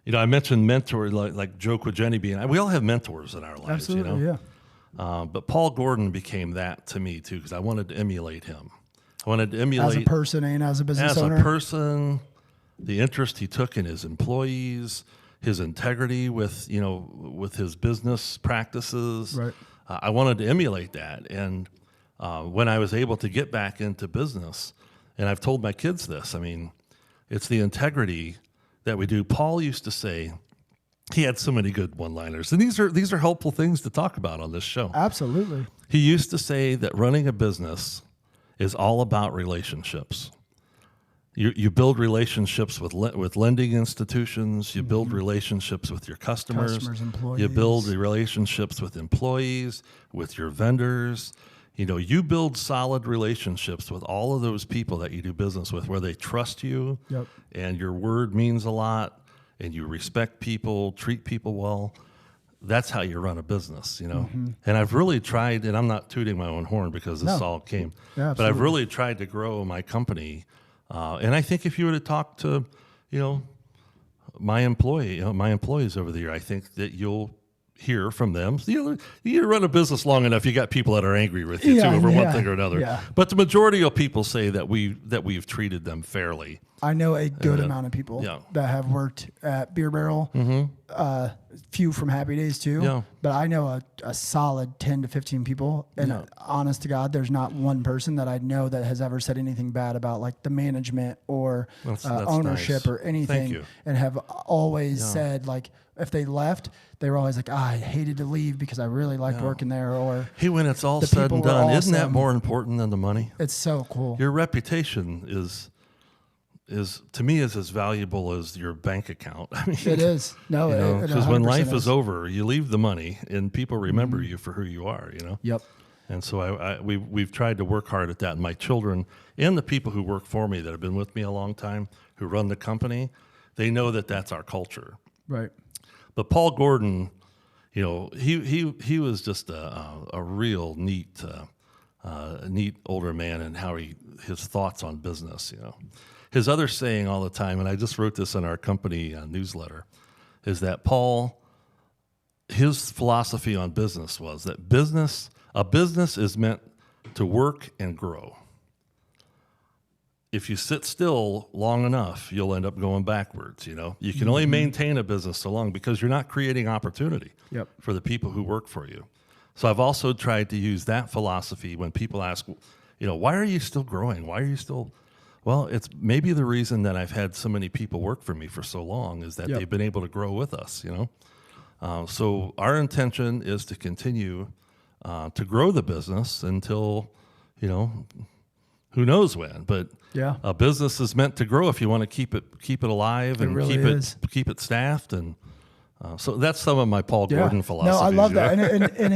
you know, I mentioned mentor like Joe Quigeni being, we all have mentors in our lives, Absolutely, you know. yeah. But Paul Gordon became that to me too, because I wanted to emulate him. I wanted to emulate As a person and as a business as owner. a person, the interest he took in his employees, his integrity with, you know, with his business practices. Right. I wanted to emulate that. And when I was able to get back into business, and I've told my kids this, I mean, it's the integrity that we do. Paul used to say, he had so many good one-liners, and these are helpful things to talk about on this show. Absolutely. He used to say that running a business is all about relationships. You build relationships with lending institutions. You build relationships with your customers. Employees. You build relationships with employees, with your vendors. You know, you build solid relationships with all of those people that you do business with, where they trust you, Yep. and your word means a lot, and you respect people, treat people well. That's how you run a business, you know. And I've really tried, and I'm not tooting my own horn because this all came, Yeah, but I've really tried to grow my company. And I think if you were to talk to, you know, my employees over the year, I think that you'll hear from them. You run a business long enough, you got people that are angry with you too over one thing or another. Yeah. But the majority of people say that we've treated them fairly. I know a good amount of people Yeah. that have worked at Beer Barrel, few from Happy Days too. Yeah. But I know a solid 10 to 15 people. And honest to God, there's not one person that I know that has ever said anything bad about like the management or That's ownership nice. or anything. Thank you. And have always said like, if they left, they were always like, I hated to leave because I really liked working there. Or Hey, when it's all The said people and were done, isn't that awesome. more important than the money? it's so cool. Your reputation is to me is as valuable as your bank account. I mean, It is. No, you know, it because when 100% life is over, you leave the money, and people remember you for who you are. You know. Yep. And so we've tried to work hard at that. And my children and the people who work for me that have been with me a long time, who run the company, they know that that's our culture. Right. But Paul Gordon, you know, he was just a real neat older man, and how his thoughts on business. You know, his other saying all the time, and I just wrote this in our company newsletter, is that Paul, his philosophy on business was that a business is meant to work and grow. If you sit still long enough, you'll end up going backwards. You can only maintain a business so long because you're not creating opportunity for the people who work for you. So I've also tried to use that philosophy when people ask, why are you still growing? Why are you still? Well, it's maybe the reason that I've had so many people work for me for so long is that they've been able to grow with us. So our intention is to continue to grow the business until, who knows when, but a business is meant to grow if you want to keep it alive and really keep it staffed. And so that's some of my Paul Gordon philosophy. No, I love that. And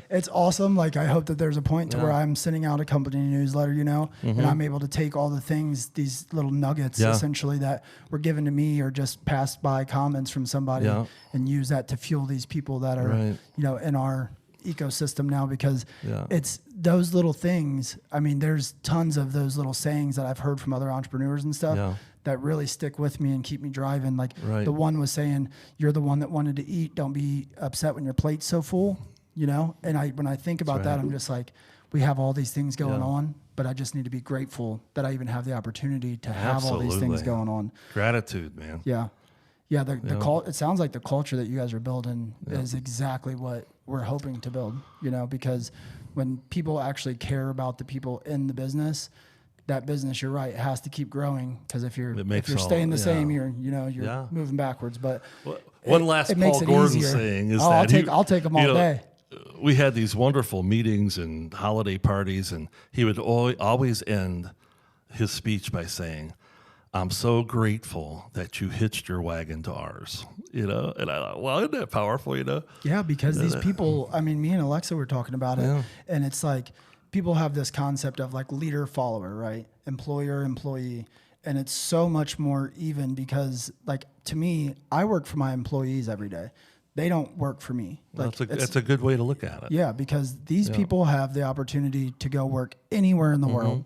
it's awesome. Like, I hope that there's a point to where I'm sending out a company newsletter, and I'm able to take all the things, these little nuggets essentially that were given to me or just passed by comments from somebody and use that to fuel these people that are, in our ecosystem now, because it's those little things. I mean, there's tons of those little sayings that I've heard from other entrepreneurs and stuff that really stick with me and keep me driving. Like the one was saying, "You're the one that wanted to eat. Don't be upset when your plate's so full." And when I think about that, I'm just like, we have all these things going on, but I just need to be grateful that I even have the opportunity to have all these things going on. Gratitude, man. Yeah. It sounds like the culture that you guys are building is exactly what we're hoping to build, because when people actually care about the people in the business, that business, you're right, it has to keep growing, because if you're staying the same, you're moving backwards. But one last Paul Gordon saying is that I'll take them all day. We had these wonderful meetings and holiday parties, and he would always end his speech by saying, "I'm so grateful that you hitched your wagon to ours," and I thought, well, isn't that powerful, Yeah, because these people, I mean, me and Alexa were talking about it, and it's like, people have this concept of like leader, follower, right? Employer, employee. And it's so much more even, because like, to me, I work for my employees every day. They don't work for me. Like, that's a good way to look at it. Yeah, because these people have the opportunity to go work anywhere in the world,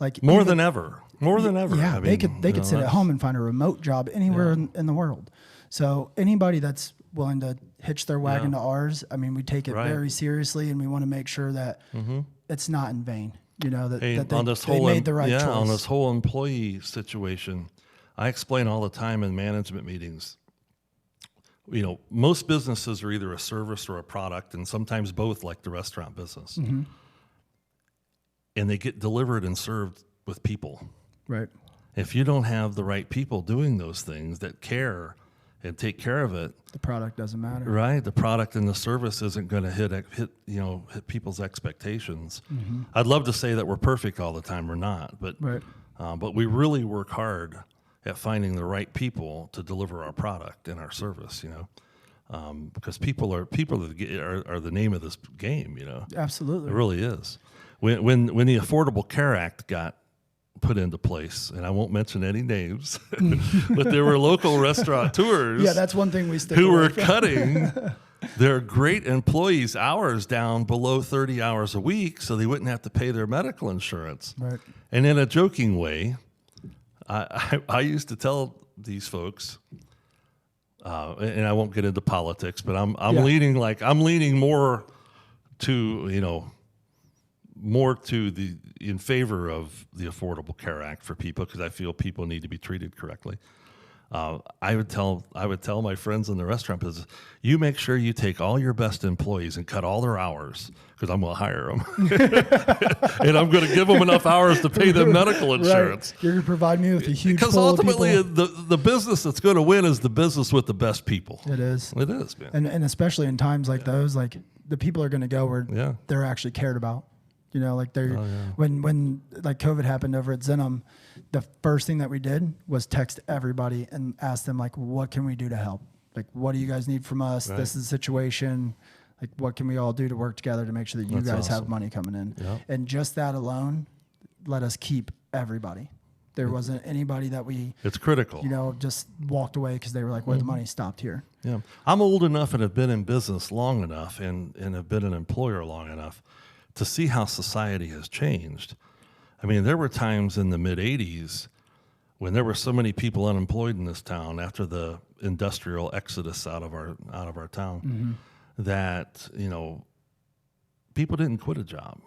like more than ever. Yeah, they could sit at home and find a remote job anywhere in the world. So anybody that's willing to hitch their wagon to ours, I mean, we take it very seriously, and we want to make sure that it's not in vain. That they made the right choice. On this whole employee situation, I explain all the time in management meetings. Most businesses are either a service or a product, and sometimes both, like the restaurant business. And they get delivered and served with people. Right. If you don't have the right people doing those things that care and take care of it, the product doesn't matter. Right. The product and the service isn't going to hit people's expectations. I'd love to say that we're perfect all the time. We're not, but we really work hard at finding the right people to deliver our product and our service. Because people are the name of this game. Absolutely, it really is. When the Affordable Care Act got put into place, and I won't mention any names, but there were local restaurateurs. Yeah, that's one thing we stick who were cutting their great employees' hours down below 30 hours a week, so they wouldn't have to pay their medical insurance. Right. And in a joking way, I used to tell these folks, and I won't get into politics, but I'm leaning more to in favor of the Affordable Care Act for people, because I feel people need to be treated correctly. I would tell my friends in the restaurant business, you make sure you take all your best employees and cut all their hours, because I'm going to hire them, and I'm going to give them enough hours to pay their medical insurance. Right. You're going to provide me with a huge. Because ultimately, the business that's going to win is the business with the best people. It is, man. And especially in times like those, like, the people are going to go where they're actually cared about. Like when like COVID happened over at Zenum, the first thing that we did was text everybody and ask them, like, what can we do to help? Like, what do you guys need from us? Right. This is the situation. Like, what can we all do to work together to make sure that you guys have money coming in? Yep. And just that alone let us keep everybody. There wasn't anybody that it's critical. Just walked away because they were like, well, the money stopped here. Yeah. I'm old enough and have been in business long enough and have been an employer long enough to see how society has changed. I mean, there were times in the mid-'80s when there were so many people unemployed in this town after the industrial exodus out of our town that people didn't quit a job.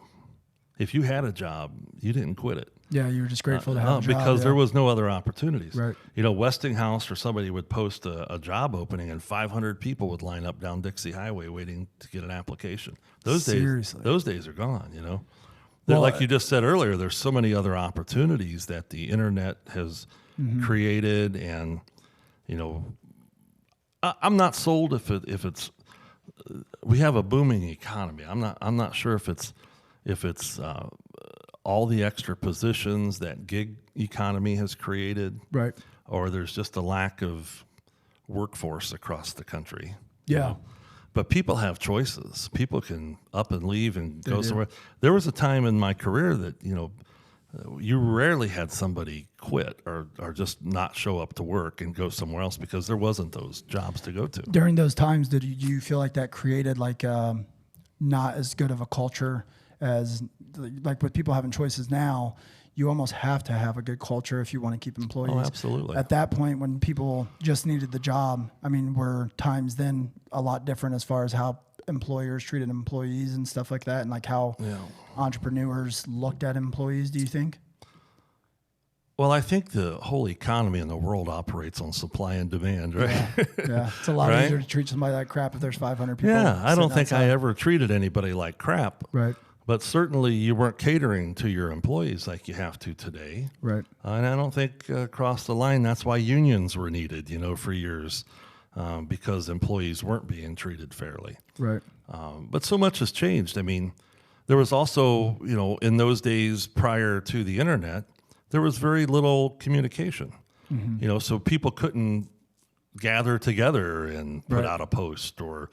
if you had a job, you didn't quit it. Yeah, you were just grateful to have a job. Because there was no other opportunities. Right. Westinghouse or somebody would post a job opening and 500 people would line up down Dixie Highway waiting to get an application. Those days are gone, Well, like you just said earlier, there's so many other opportunities that the internet has created, and I'm not sold if it's we have a booming economy. I'm not sure if it's all the extra positions that gig economy has created, right, or there's just a lack of workforce across the country. Yeah. But people have choices. People can up and leave and go somewhere. There was a time in my career that, you rarely had somebody quit or just not show up to work and go somewhere else because there wasn't those jobs to go to. During those times, did you feel like that created not as good of a culture as like with people having choices now? You almost have to have a good culture if you want to keep employees. Oh, absolutely. At that point, when people just needed the job, were times then a lot different as far as how employers treated employees and stuff like that, and like how entrepreneurs looked at employees, do you think? Well, I think the whole economy in the world operates on supply and demand, right? Yeah. It's a lot easier to treat somebody like crap if there's 500 people. Yeah, I don't think I ever treated anybody like crap. Right. But certainly you weren't catering to your employees like you have to today. Right. And I don't think across the line that's why unions were needed, for years, because employees weren't being treated fairly. Right. But so much has changed. There was also, in those days prior to the internet, there was very little communication. Mm-hmm. So people couldn't gather together and put out a post or,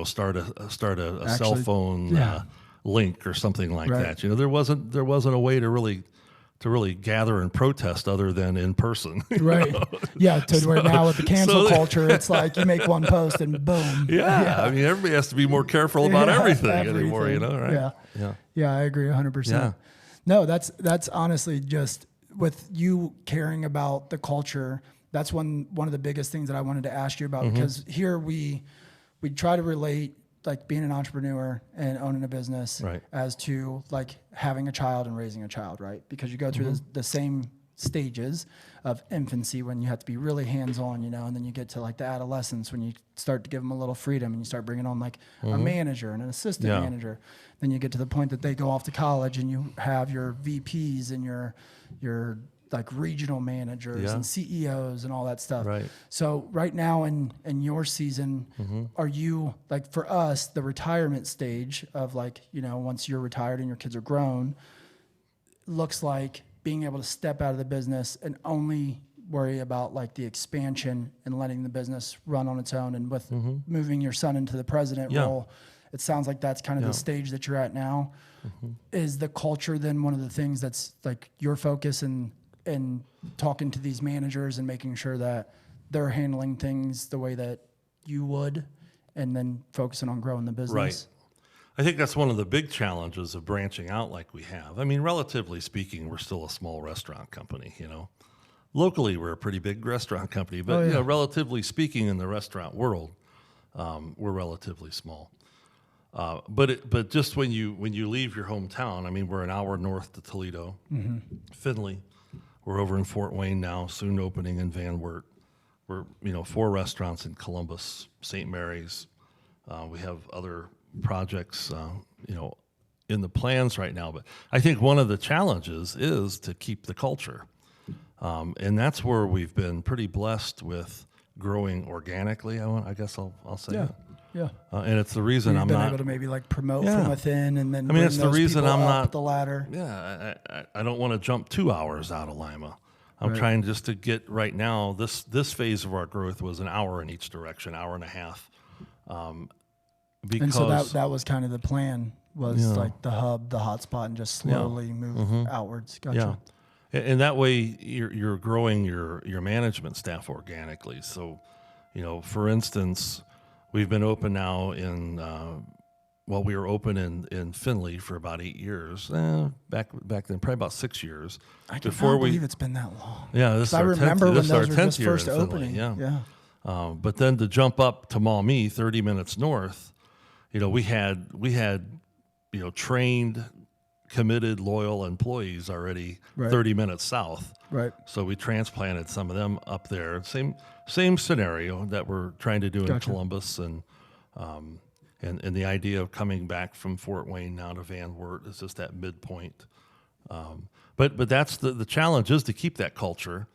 start a cell phone link or something like that. There wasn't a way to really gather and protest other than in person. Right. Yeah. To where now with the cancel culture, it's like you make one post and boom. Yeah. Everybody has to be more careful about everything anymore, right? Yeah. I agree 100%. Yeah. No, that's honestly just with you caring about the culture. That's one of the biggest things that I wanted to ask you about, because here we try to relate like being an entrepreneur and owning a business as to like having a child and raising a child, right? Because you go through the same stages of infancy when you have to be really hands-on, and then you get to like the adolescence when you start to give them a little freedom and you start bringing on like a manager and an assistant manager. Then you get to the point that they go off to college and you have your VPs and your like regional managers and CEOs and all that stuff. Right. So right now in your season, are you like, for us, the retirement stage of like, once you're retired and your kids are grown, looks like being able to step out of the business and only worry about like the expansion and letting the business run on its own. And with moving your son into the president role, it sounds like that's kind of the stage that you're at now. Is the culture then one of the things that's like your focus and talking to these managers and making sure that they're handling things the way that you would, and then focusing on growing the business? Right. I think that's one of the big challenges of branching out like we have. Relatively speaking, we're still a small restaurant company, Locally, we're a pretty big restaurant company, but relatively speaking in the restaurant world, we're relatively small. But just when you leave your hometown, we're an hour north to Toledo, Findlay. We're over in Fort Wayne now, soon opening in Van Wert. We're 4 restaurants in Columbus, St. Mary's. We have other projects in the plans right now. But I think one of the challenges is to keep the culture, and that's where we've been pretty blessed with growing organically. I guess I'll say. Yeah. And it's the reason I'm not able to maybe like promote from within, and then it's the reason I'm not the ladder. Yeah, I don't want to jump 2 hours out of Lima. I'm trying just to get right now. This phase of our growth was an hour in each direction, hour and a half. Because and so that was kind of the plan, was like the hub, the hotspot, and just slowly move outwards. Gotcha. Yeah, and that way you're growing your management staff organically. So, for instance, we've been open now we were open in Findlay for about 8 years. Back then, probably about 6 years. I can't believe it's been that long. Yeah, this is our 10th, remember when this those our were 10th just year first in Findlay. opening. Yeah. But then to jump up to Maumee, 30 minutes north, we had trained committed, loyal employees already Right. 30 minutes south. Right. So we transplanted some of them up there. Same scenario that we're trying to do in Gotcha. Columbus, and the idea of coming back from Fort Wayne now to Van Wert is just that midpoint. But that's the challenge, is to keep that culture.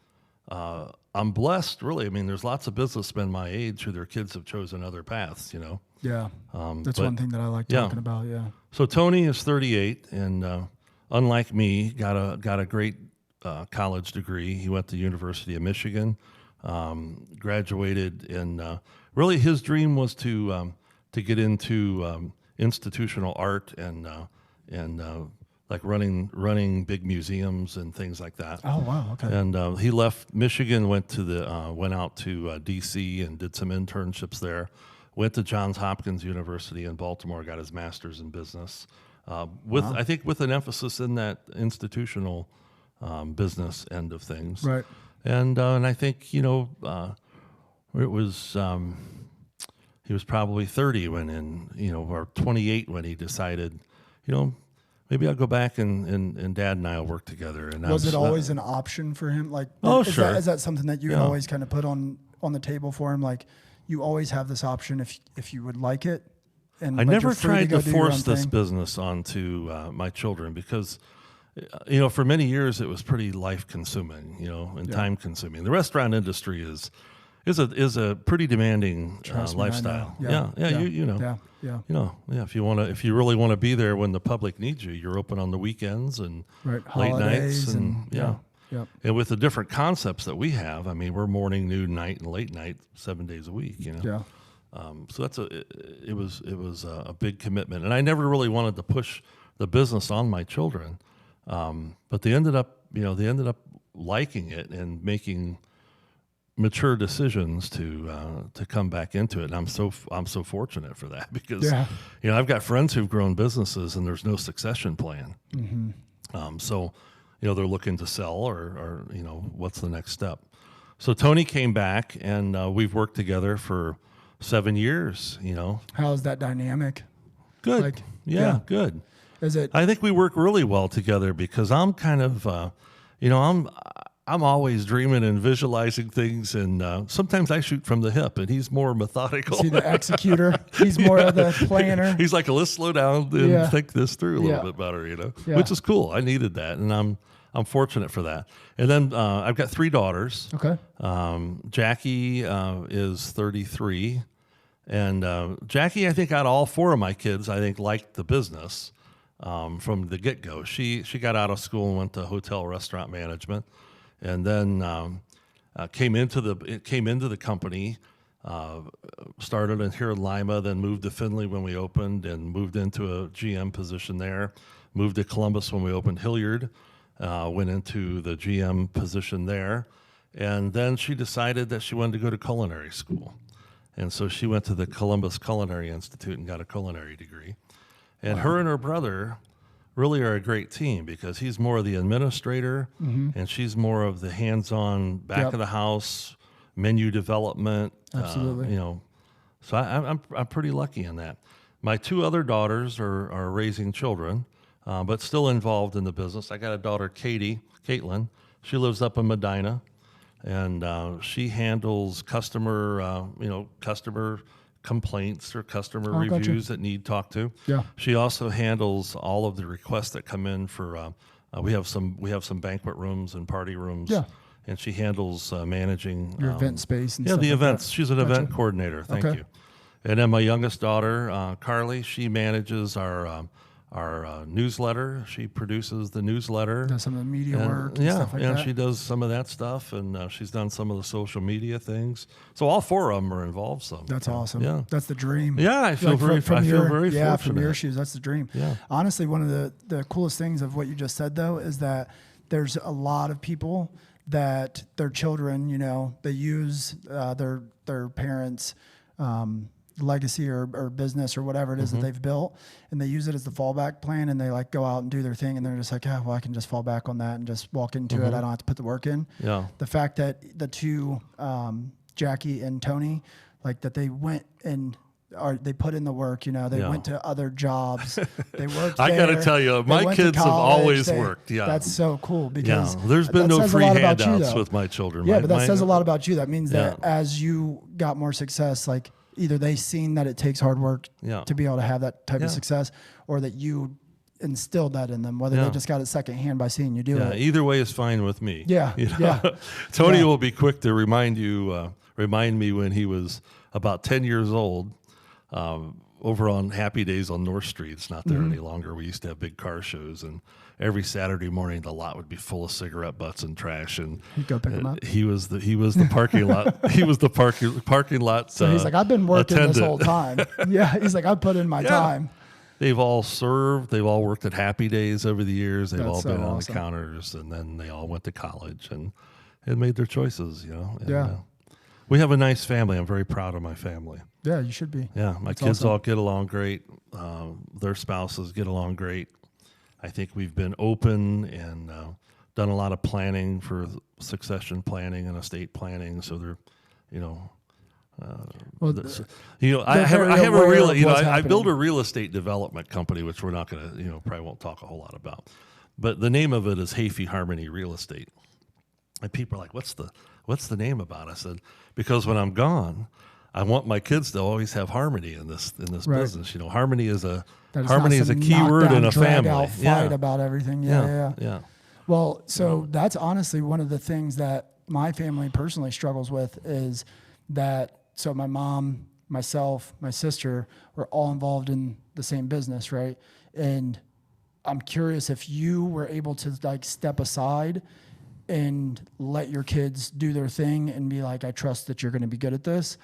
I'm blessed, really. I mean, there's lots of businessmen my age who their kids have chosen other paths, you know. Yeah. That's but- one thing that I like yeah. talking about. Yeah. So Tony is 38, and unlike me, got a great college degree. He went to University of Michigan, graduated, and really his dream was to get into institutional art and like running big museums and things like that. Oh, wow. Okay. And he left Michigan, went out to D.C. and did some internships there. Went to Johns Hopkins University in Baltimore, got his master's in business, I think with an emphasis in that institutional business end of things. Right. And I think, you know, it was he was probably 30 or 28 when he decided, you know, maybe I'll go back and Dad and I will work together. And Was it always an option for him? Like, sure. Is that something that you Yeah. always kind of put on the table for him? Like, you always have this option if you would like it. And I like, never you're free tried go to do your force own this thing? business onto my children because, you know, for many years it was pretty life consuming, you know, and time consuming. The restaurant industry is a pretty demanding Trust me, I know. lifestyle. Yeah. You know. Yeah. You know, if you really want to be there when the public needs you, you're open on the weekends and Right. late Holidays nights and Yep. And with the different concepts that we have, I mean, we're morning, noon, night, and late night, 7 days a week. You know. Yeah. So it was a big commitment, and I never really wanted to push the business on my children, but they ended up liking it and making mature decisions to come back into it. And I'm so fortunate for that because you know, I've got friends who've grown businesses and there's no succession plan. Mm-hmm. So you know, they're looking to sell or you know, what's the next step. So Tony came back, and we've worked together for 7 years. You know, How's that dynamic? good. Like, Yeah, good. Is it? I think we work really well together because I'm kind of, you know, I'm always dreaming and visualizing things, and sometimes I shoot from the hip, and he's more methodical. Is he the executor? He's more of the planner. He's like, let's slow down and think this through a little bit better, you know, Yeah. which is cool. I needed that, and I'm fortunate for that. And then I've got 3 daughters. Okay. Jackie is 33, and Jackie, I think out of all 4 of my kids, I think liked the business from the get-go. She got out of school and went to hotel restaurant management, and then came into the company. Started here in Lima, then moved to Findlay when we opened, and moved into a GM position there. Moved to Columbus when we opened Hilliard. Went into the GM position there, and then she decided that she wanted to go to culinary school, and so she went to the Columbus Culinary Institute and got a culinary degree. And her and her brother really are a great team because he's more of the administrator, and she's more of the hands-on back of the house menu development. Absolutely. You know, so I'm pretty lucky in that. My 2 other daughters are raising children. But still involved in the business. I got a daughter, Caitlin. She lives up in Medina, and she handles customer complaints or customer reviews that need talked to. Yeah. She also handles all of the requests that come in for. We have some banquet rooms and party rooms. Yeah. And she handles managing Your event space and yeah, stuff the like events. that. She's an Gotcha. event coordinator. Thank Okay. you. And then my youngest daughter, Carly, she manages our newsletter. She produces the newsletter. Does some of the media work and Yeah, stuff like and that. she does some of that stuff, and she's done some of the social media things. So all 4 of them are involved some. That's awesome. Yeah. That's the dream. Yeah, I feel very fortunate. Yeah, from your shoes, that's the dream. Yeah. Honestly, one of the coolest things of what you just said, though, is that there's a lot of people that their children, you know, they use their parents' legacy or business or whatever it is that they've built, and they use it as the fallback plan, and they like go out and do their thing, and they're just like, well, I can just fall back on that and just walk into it. I don't have to put the work in. Yeah. The fact that the 2, Jackie and Tony, like that they went and they put in the work, you know, they went to other jobs, they worked I got to tell you, my kids have always worked. Yeah. That's so cool because there's been no free handouts with my children. Yeah, but that says a lot about you. That means that as you got more success, like either they seen that it takes hard work to be able to have that type of success, or that you instilled that in them, whether they just got it secondhand by seeing you do it. Either way is fine with me. Yeah. You know? Tony will be quick to remind me when he was about 10 years old, over on Happy Days on North Street. It's not there any longer. We used to have big car shows, and every Saturday morning the lot would be full of cigarette butts and trash. And he'd go pick them up. He was the parking lot. He was the parking lot. So he's like, I've been working attendant. this whole time. He's like, I put in my time. They've all served. They've all worked at Happy Days over the years. They've all been on the counters, and then they all went to college and made their choices. You know. And, we have a nice family. I'm very proud of my family. Yeah, you should be. Yeah, my kids all get along great. Their spouses get along great. I think we've been open and done a lot of planning for succession planning and estate planning. So they're, you know, I have a real, I build a real estate development company, which we're not going to, probably won't talk a whole lot about. But the name of it is Heaphy Harmony Real Estate. And people are like, what's the name about? I said, because when I'm gone, I want my kids to always have harmony in this business. You know, harmony is a key word in a family. Fight about everything. Yeah. Well, so that's honestly one of the things that my family personally struggles with is that. So my mom, myself, my sister, we're all involved in the same business, right? And I'm curious if you were able to like step aside and let your kids do their thing and be like, I trust that you're going to be good at this?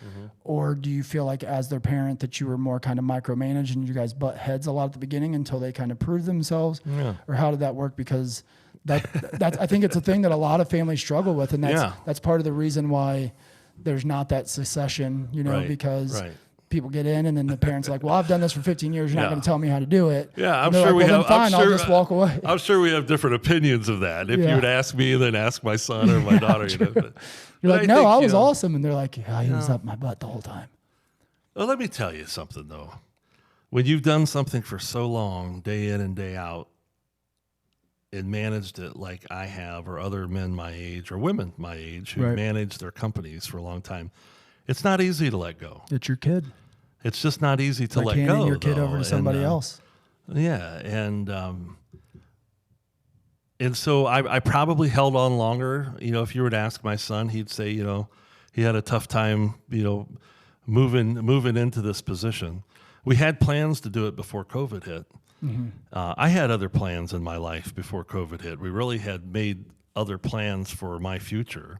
Or do you feel like as their parent that you were more kind of micromanaged and you guys butt heads a lot at the beginning until they kind of prove themselves? Or how did that work? Because that's I think it's a thing that a lot of families struggle with, and that's part of the reason why there's not that succession, because people get in and then the parents are like, well, I've done this for 15 years. You're not going to tell me how to do it. Yeah, I'm sure I'll just walk away. I'm sure we have different opinions of that. If you would ask me, then ask my son or my daughter. You're like, no, I was awesome. And they're like, yeah, he was up my butt the whole time. Well, let me tell you something, though. When you've done something for so long, day in and day out, and managed it like I have, or other men my age or women my age who managed their companies for a long time, it's not easy to let go. It's your kid. It's just not easy to let go. Handing your kid over to somebody else. Yeah, and so I probably held on longer. If you were to ask my son, he'd say, he had a tough time, moving into this position. We had plans to do it before COVID hit. I had other plans in my life before COVID hit. We really had made other plans for my future.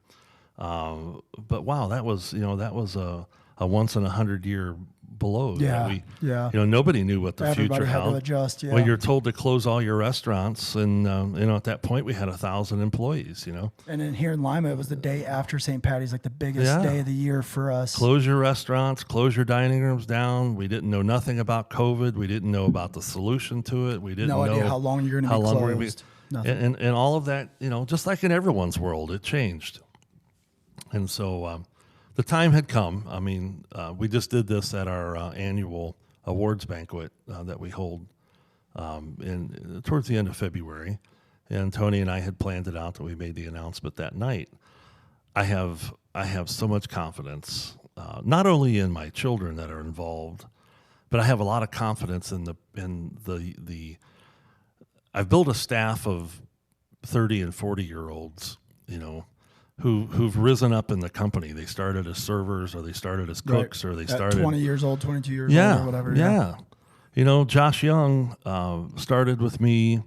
But wow, that was a once in 100-year blow. Nobody knew what the future held. Had to adjust. Well, you're told to close all your restaurants, and at that point we had 1,000 employees. And then here in Lima, it was the day after St. Patty's, like the biggest day of the year for us. Close your restaurants, close your dining rooms down. We didn't know nothing about COVID. We didn't know about the solution to it. We didn't know idea how long you're going to be closed. And all of that, just like in everyone's world, it changed. And so the time had come. I mean, we just did this at our annual awards banquet that we hold towards the end of February. And Tony and I had planned it out that we made the announcement that night. I have so much confidence, not only in my children that are involved, but I have a lot of confidence in the I've built a staff of 30 and 40-year-olds, who've risen up in the company. They started as servers, or they started as cooks, or they started 20 years old, 22 years old, or whatever. Yeah. Josh Young started with me.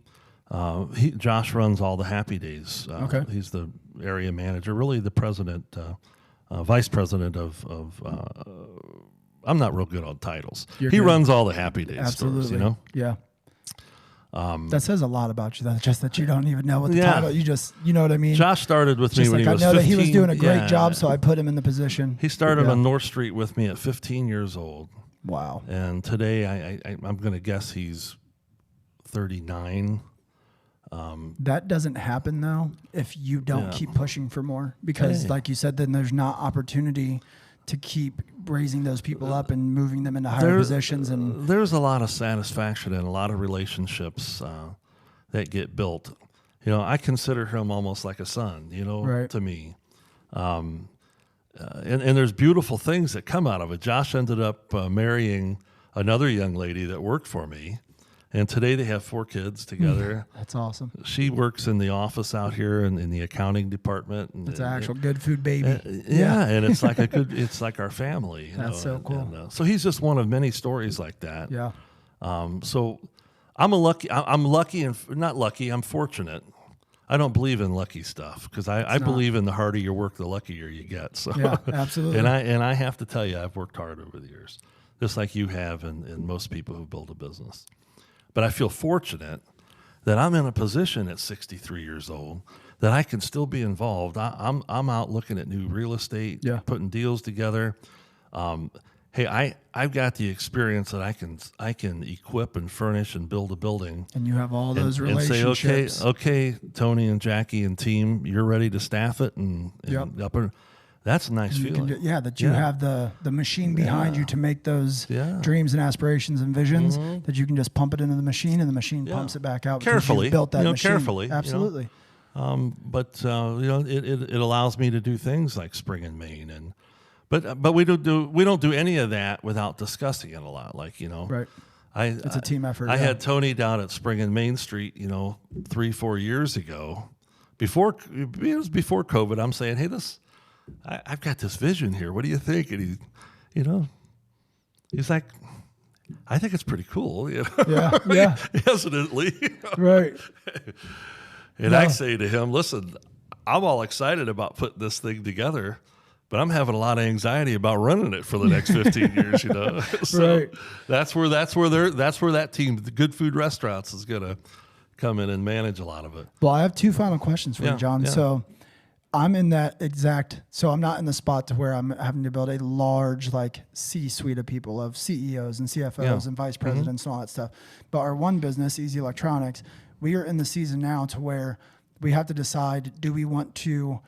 Josh runs all the Happy Days. He's the area manager, really the president, vice president of I'm not real good on titles. He runs all the Happy Days stores, Yeah. That says a lot about you. That's just that you don't even know what the title. You know what I mean. Josh started with me when he was 15. I know that he was doing a great job, so I put him in the position. He started on North Street with me at 15 years old. Wow. And today, I'm going to guess he's 39. That doesn't happen though if you don't keep pushing for more, because like you said, then there's not opportunity to keep raising those people up and moving them into higher positions. And there's a lot of satisfaction and a lot of relationships that get built. I consider him almost like a son, Right. to me. And there's beautiful things that come out of it. Josh ended up marrying another young lady that worked for me. And today they have 4 kids together. That's awesome. She works in the office out here in the accounting department. And, It's an actual good food baby. And it's like it's like our family. That's so cool. And, so he's just one of many stories like that. Yeah. So I'm lucky and not lucky. I'm fortunate. I don't believe in lucky stuff because I believe in the harder you work, the luckier you get. So Yeah, absolutely. and I have to tell you, I've worked hard over the years, just like you have, and most people who build a business. But I feel fortunate that I'm in a position at 63 years old that I can still be involved. I'm out looking at new real estate, putting deals together. Hey, I've got the experience that I can equip and furnish and build a building. And you have all those relationships. And say, okay, Tony and Jackie and team, you're ready to staff it and up and that's a nice feeling. That you have the machine behind you to make those dreams and aspirations and visions, that you can just pump it into the machine and the machine pumps it back out. Carefully. You've built that machine. Carefully. Absolutely. But it allows me to do things like spring and main but we don't do any of that without discussing it a lot. Right. It's a team effort. I had Tony down at Spring and Main Street, 3-4 years ago. It was before COVID. I'm saying, hey, I've got this vision here. What do you think? And he's like, I think it's pretty cool. Yeah. Hesitantly. Right. And I say to him, listen, I'm all excited about putting this thing together, but I'm having a lot of anxiety about running it for the next 15 years, So right. that's where that team, the Good Food Restaurants, is going to come in and manage a lot of it. Well, I have 2 final questions for you, John. Yeah. So I'm in that so I'm not in the spot to where I'm having to build a large C-suite of people, of CEOs and CFOs and vice presidents and all that stuff. But our one business, Easy Electronics, we are in the season now to where we have to decide, do we want to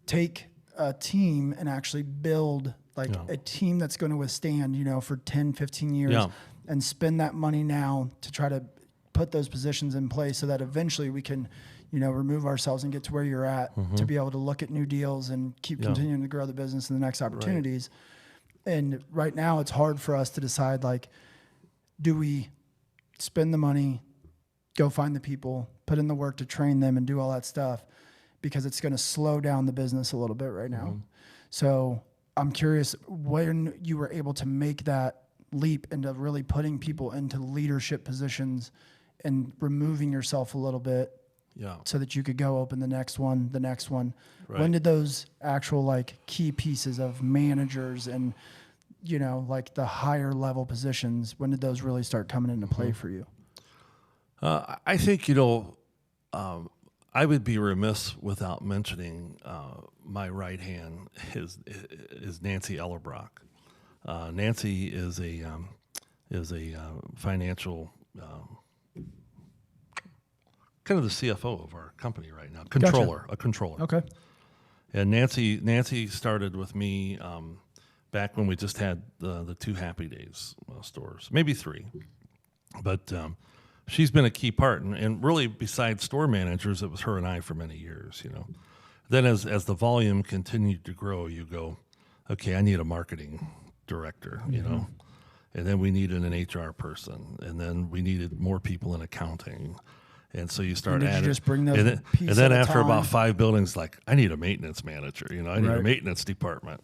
take a team and actually build a team that's going to withstand, for 10, 15 years and spend that money now to try to put those positions in place so that eventually we can remove ourselves and get to where you're at to be able to look at new deals and keep continuing to grow the business and the next opportunities. Right. And right now it's hard for us to decide, do we spend the money, go find the people, put in the work to train them and do all that stuff, because it's going to slow down the business a little bit right now. So I'm curious when you were able to make that leap into really putting people into leadership positions and removing yourself a little bit. So that you could go open the next one. Right. When did those actual key pieces of managers and, the higher level positions, when did those really start coming into play for you? I think, I would be remiss without mentioning my right hand is Nancy Ellerbrock. Nancy is a financial kind of the CFO of our company right now, a controller. Okay. And Nancy started with me back when we just had the 2 Happy Days stores, maybe 3, but she's been a key part, and really besides store managers, it was her and I for many years. Then as the volume continued to grow, you go, okay, I need a marketing director, and then we needed an HR person, and then we needed more people in accounting. And so you start adding. You just bring those and then after about 5 buildings, I need a maintenance manager. I need a maintenance department.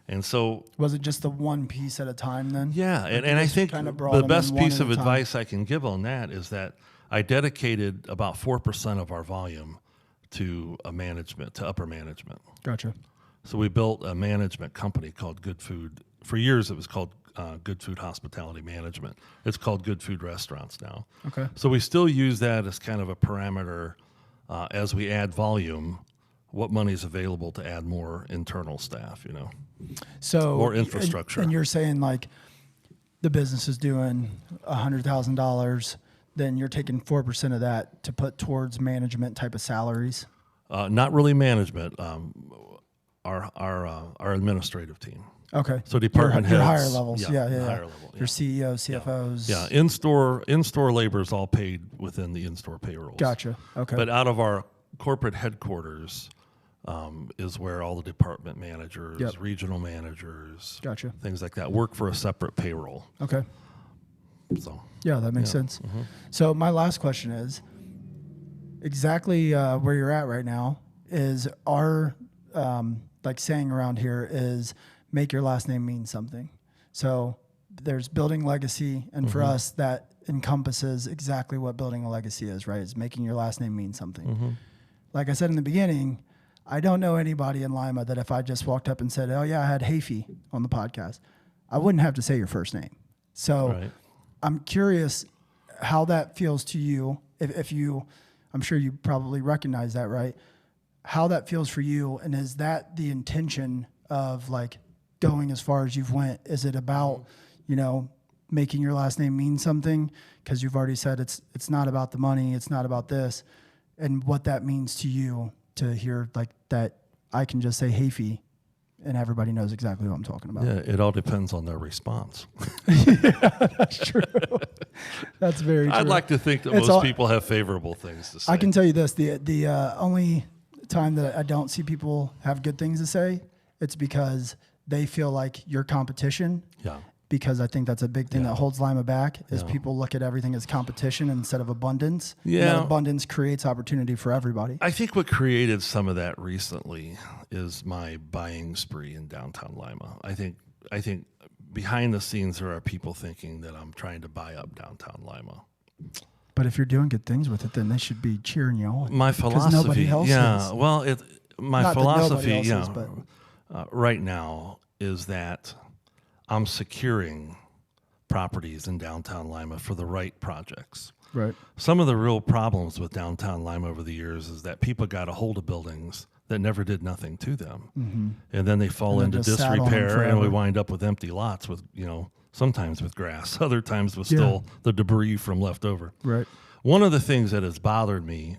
And so was it just the one piece at a time then? Yeah, and I think the best piece of advice I can give on that is that I dedicated about 4% of our volume to upper management. Gotcha. So we built a management company called Good Food. For years, it was called Good Food Hospitality Management. It's called Good Food Restaurants now. Okay. So we still use that as kind of a parameter as we add volume, what money is available to add more internal staff, So or infrastructure. And you're saying the business is doing $100,000, then you're taking 4% of that to put towards management type of salaries. Not really management. our administrative team. Okay. So department your heads, higher levels. Yeah. higher level. Your CEOs, CFOs. Yeah. In-store labor is all paid within the in-store payrolls. Gotcha. Okay. But out of our corporate headquarters is where all the department managers, regional managers, gotcha, things like that work for a separate payroll. Okay. So yeah, that makes sense. So my last question is exactly where you're at right now is our like saying around here is make your last name mean something. So there's building legacy, and for us that encompasses exactly what building a legacy is, right? It's making your last name mean something. Like I said in the beginning, I don't know anybody in Lima that if I just walked up and said, oh yeah, I had Heaphy on the podcast, I wouldn't have to say your first name. So I'm curious how that feels to you. If you, I'm sure you probably recognize that, right? How that feels for you. And is that the intention of like going as far as you've went? Is it about, you know, making your last name mean something? Because you've already said it's not about the money. It's not about this. And what that means to you to hear like that I can just say Heaphy and everybody knows exactly what I'm talking about. Yeah, it all depends on their response. Yeah, that's true. That's very true. I'd like to think that most people have favorable things to say. I can tell you this, the only time that I don't see people have good things to say, it's because they feel like your competition. Yeah. Because I think that's a big thing that holds Lima back is people look at everything as competition instead of abundance. Yeah. And that abundance creates opportunity for everybody. I think what created some of that recently is my buying spree in downtown Lima. I think behind the scenes there are people thinking that I'm trying to buy up downtown Lima. But if you're doing good things with it, then they should be cheering you on. My philosophy, nobody else is. Well, my Not philosophy, that nobody else is, right now is that I'm securing properties in downtown Lima for the right projects. Right. Some of the real problems with downtown Lima over the years is that people got a hold of buildings that never did nothing to them. And then they fall into disrepair and we wind up with empty lots with, you know, sometimes with grass, other times with still the debris from leftover. Right. One of the things that has bothered me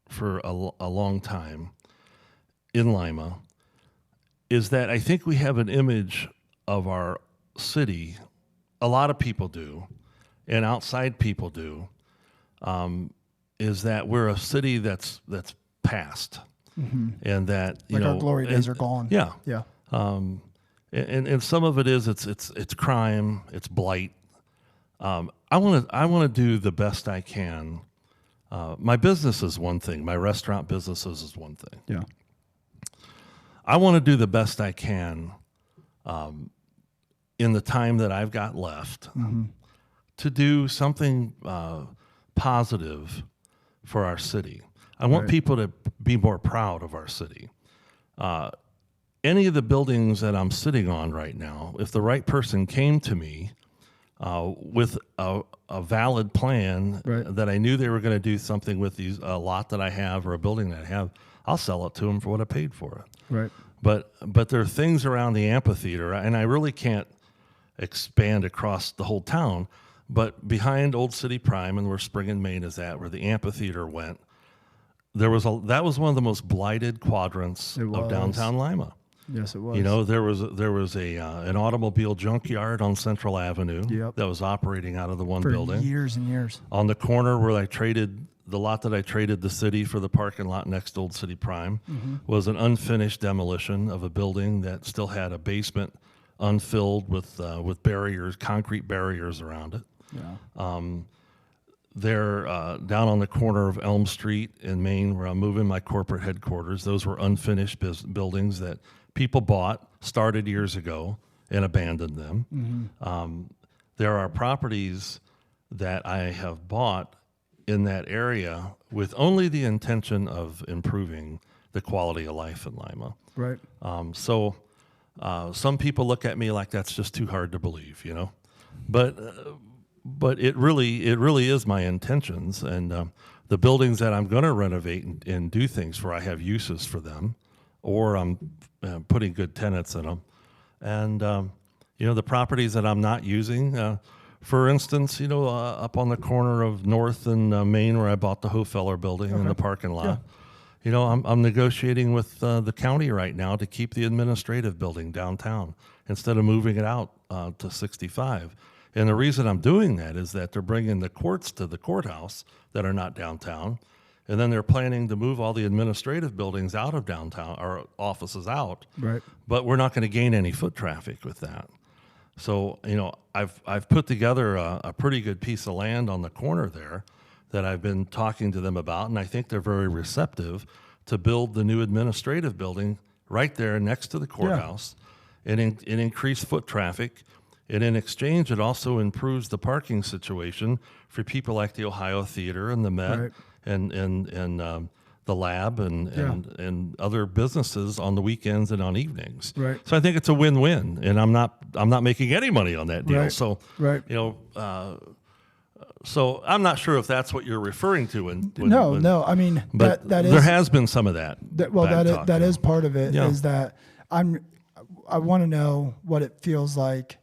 for a long time in Lima is that I think we have an image of our city, a lot of people do, and outside people do, is that we're a city that's past, and that you know our glory days are gone. Yeah, Yeah. and some of it is it's crime, it's blight. I want to do the best I can. My business is one thing. My restaurant businesses is one thing. Yeah. I want to do the best I can. In the time that I've got left, to do something positive for our city. I want people to be more proud of our city. Any of the buildings that I'm sitting on right now, if the right person came to me with a valid plan that I knew they were going to do something with a lot that I have or a building that I have, I'll sell it to them for what I paid for it. Right. But there are things around the amphitheater, and I really can't expand across the whole town, but behind Old City Prime and where Spring and Main is at, where the amphitheater went, that was one of the most blighted quadrants of downtown Lima. Yes, it was. You know, there was an automobile junkyard on Central Avenue that was operating out of the one building for years and years. On the corner where I traded the lot that I traded the city for, the parking lot next to Old City Prime, was an unfinished demolition of a building that still had a basement unfilled with barriers, concrete barriers around it. Yeah. There, down on the corner of Elm Street in Maine, where I'm moving my corporate headquarters, those were unfinished buildings that people bought, started years ago, and abandoned them. There are properties that I have bought in that area with only the intention of improving the quality of life in Lima. Right. So some people look at me like that's just too hard to believe, you know, but it really is my intentions, and the buildings that I'm going to renovate and do things for, I have uses for them, or I'm putting good tenants in them, and you know, the properties that I'm not using. For instance, you know, up on the corner of North and Main, where I bought the Hofeller building in the parking lot. I'm negotiating with the county right now to keep the administrative building downtown instead of moving it out to 65. And the reason I'm doing that is that they're bringing the courts to the courthouse that are not downtown, and then they're planning to move all the administrative buildings out of downtown, or offices out. Right. But we're not going to gain any foot traffic with that. So, I've put together a pretty good piece of land on the corner there that I've been talking to them about, and I think they're very receptive to build the new administrative building right there next to the courthouse and increase foot traffic. And in exchange, it also improves the parking situation for people like the Ohio Theater and the Met and the Lab and other businesses on the weekends and on evenings. Right. So I think it's a win-win, and I'm not making any money on that deal. Right. So so I'm not sure if that's what you're referring to. No. I mean, but that is, there has been some of that. That is part of it. Is that I want to know what it feels like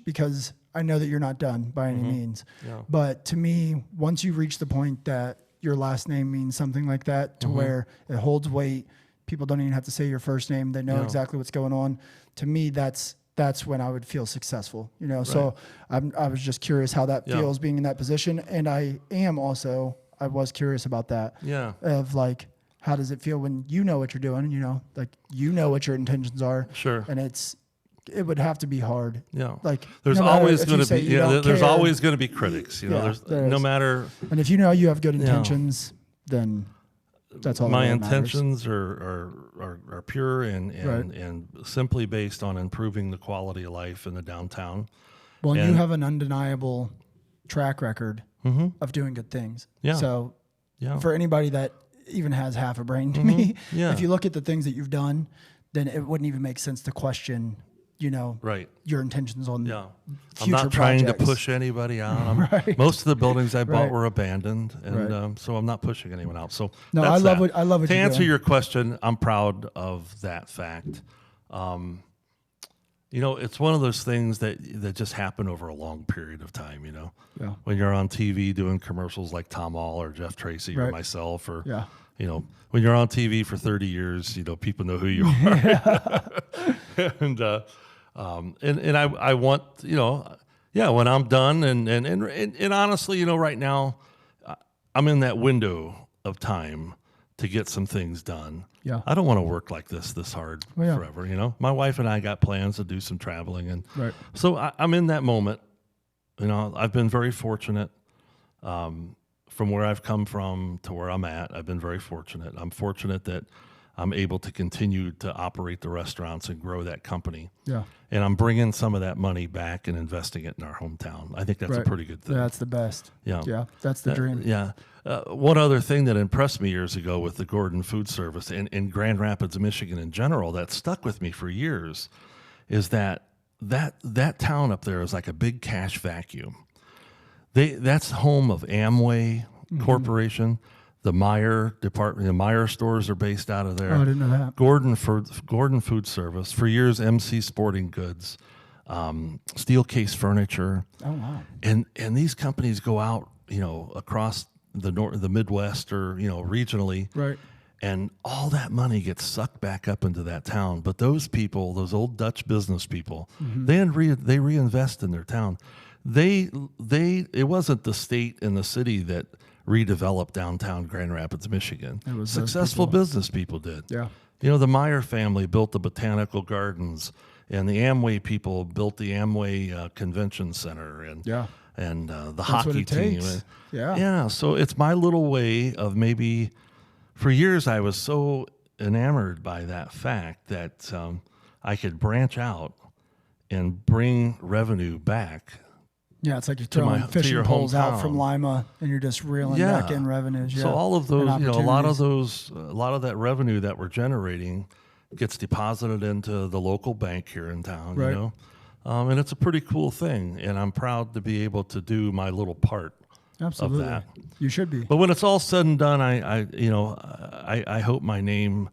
because I know that you're not done by any means. Yeah. But to me, once you reach the point that your last name means something like that, to where it holds weight, people don't even have to say your first name; they know exactly what's going on. To me, that's when I would feel successful, Right. So I was just curious how that feels being in that position. And I was curious about that. Yeah. Of like, how does it feel when you know what you're doing, like what your intentions are. Sure. And it would have to be hard. Yeah. Like there's always going to be, there's always going to be critics, there's no matter. And if you have good intentions, then that's all. My intentions are pure and simply based on improving the quality of life in the downtown. Well, and you have an undeniable track record of doing good things. Yeah. So for anybody that even has half a brain to me, if you look at the things that you've done, then it wouldn't even make sense to question, your intentions on future I'm not trying projects. to push anybody out. Most of the buildings I bought were abandoned, and so I'm not pushing anyone out. So no, I love what you're to answer doing. your question, I'm proud of that fact. It's one of those things that just happen over a long period of time. When you're on TV doing commercials like Tom All or Jeff Tracy or myself, or when you're on TV for 30 years, people know who you are. And I want, when I'm done and honestly, right now I'm in that window of time to get some things done. Yeah. I don't want to work like this hard forever. My wife and I got plans to do some traveling, and so I'm in that moment. I've been very fortunate, from where I've come from to where I'm at. I've been very fortunate. I'm fortunate that I'm able to continue to operate the restaurants and grow that company. Yeah. And I'm bringing some of that money back and investing it in our hometown. I think that's a pretty good thing. Yeah, that's the best. Yeah. Yeah. That's the dream. Yeah. One other thing that impressed me years ago with the Gordon Food Service and Grand Rapids, Michigan in general, that stuck with me for years, is that town up there is like a big cash vacuum. That's home of Amway Corporation. The Meyer department, the Meyer stores are based out of there. Oh, I didn't know that. Gordon Food Service, for years MC Sporting Goods, Steelcase Furniture. Oh wow! And these companies go out, across the Midwest or regionally, right? And all that money gets sucked back up into that town. But those people, those old Dutch business people, they reinvest in their town. It wasn't the state and the city that redeveloped downtown Grand Rapids, Michigan. It was successful business people did. Yeah. The Meyer family built the Botanical Gardens, and the Amway people built the Amway Convention Center, and the hockey team. Yeah. So it's my little way of maybe. For years, I was so enamored by that fact that I could branch out and bring revenue back. Yeah, it's like you're throwing fishing poles out from Lima, and you're just reeling back in revenues. Yeah. So all of those, a lot of that revenue that we're generating gets deposited into the local bank here in town. Right. And it's a pretty cool thing, and I'm proud to be able to do my little part. Absolutely. Of that. You should be. But when it's all said and done, I hope my name,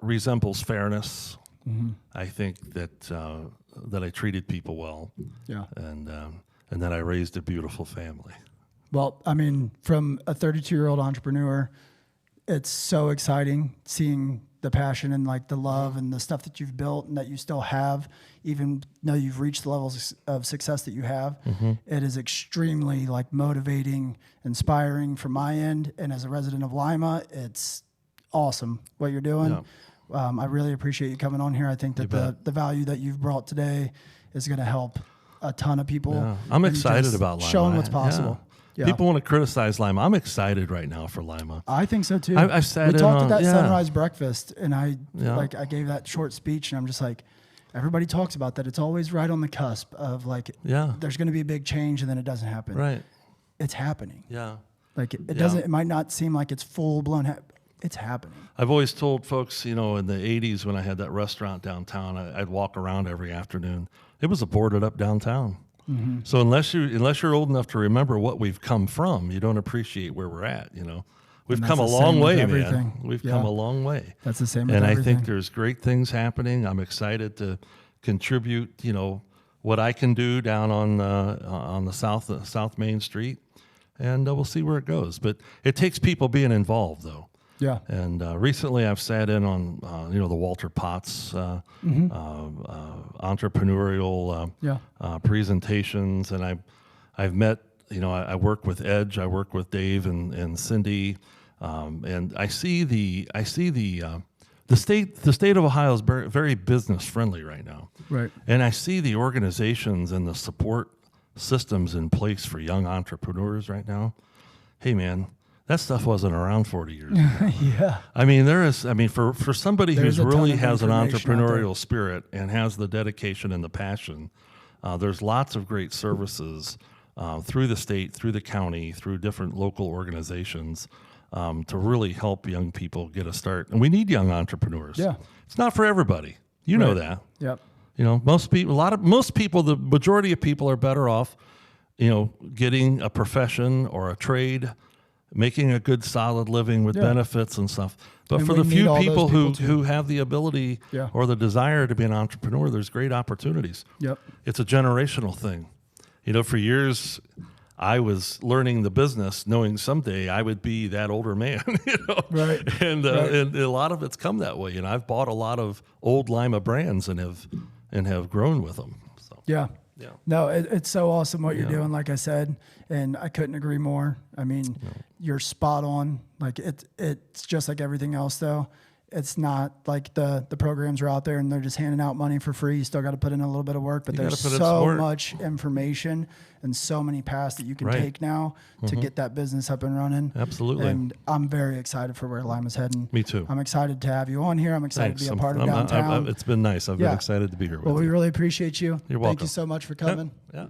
resembles fairness. Mm-hmm. I think that I treated people well. Yeah. And that I raised a beautiful family. Well, I mean, from a 32-year-old entrepreneur, it's so exciting seeing the passion and like the love and the stuff that you've built and that you still have, even though you've reached the levels of success that you have. It is extremely like motivating, inspiring from my end. And as a resident of Lima, it's awesome what you're doing. Yeah. I really appreciate you coming on here. I think that the value that you've brought today is going to help a ton of people. Yeah. I'm excited about Lima. Showing what's possible. Yeah. Yeah. People want to criticize Lima. I'm excited right now for Lima. I think so too. I've sat we in talked on, at that yeah. sunrise breakfast, and I gave that short speech, and I'm just like, everybody talks about that. It's always right on the cusp of like, there's going to be a big change, and then it doesn't happen. Right. It's happening. Yeah. Like it doesn't. It might not seem like it's full blown. It's happening. I've always told folks, in the 80s when I had that restaurant downtown, I'd walk around every afternoon. It was a boarded up downtown. Mm-hmm. So unless you're old enough to remember what we've come from, you don't appreciate where we're at. We've come a long way, man. We've come a long way. That's the same with everything. everything. I think there's great things happening. I'm excited to contribute, what I can do down on the South Main Street, and we'll see where it goes. But it takes people being involved, though. Yeah. And recently I've sat in on, the Walter Potts entrepreneurial presentations, and I've met, I work with Edge, I work with Dave and Cindy, and I see the state of Ohio is very, very business friendly right now. Right. And I see the organizations and the support systems in place for young entrepreneurs right now. Hey, man. That stuff wasn't around 40 years ago. Yeah. I mean, for somebody who really has an entrepreneurial spirit and has the dedication and the passion, there's lots of great services through the state, through the county, through different local organizations to really help young people get a start. And we need young entrepreneurs. Yeah. It's not for everybody. You know that. Yep. Most people, the majority of people are better off, getting a profession or a trade, making a good solid living with benefits and stuff. But for the few people who have the ability or the desire to be an entrepreneur, there's great opportunities. Yep. It's a generational thing. For years I was learning the business, knowing someday I would be that older man, Right. And a lot of it's come that way. I've bought a lot of old Lima brands and have grown with them. So. Yeah. Yeah. No, it's so awesome what you're doing, like I said, and I couldn't agree more. I mean, you're spot on. Like it's just like everything else, though. It's not like the programs are out there and they're just handing out money for free. You still got to put in a little bit of work, but there's so much information and so many paths that you can take now to get that business up and running. Absolutely. And I'm very excited for where Lima's heading. Me too. I'm excited to have you on here. I'm excited to be a part of downtown. It's been nice. I've been excited to be here with you. Well, we really appreciate you. You're welcome. Thank you so much for coming. Yeah.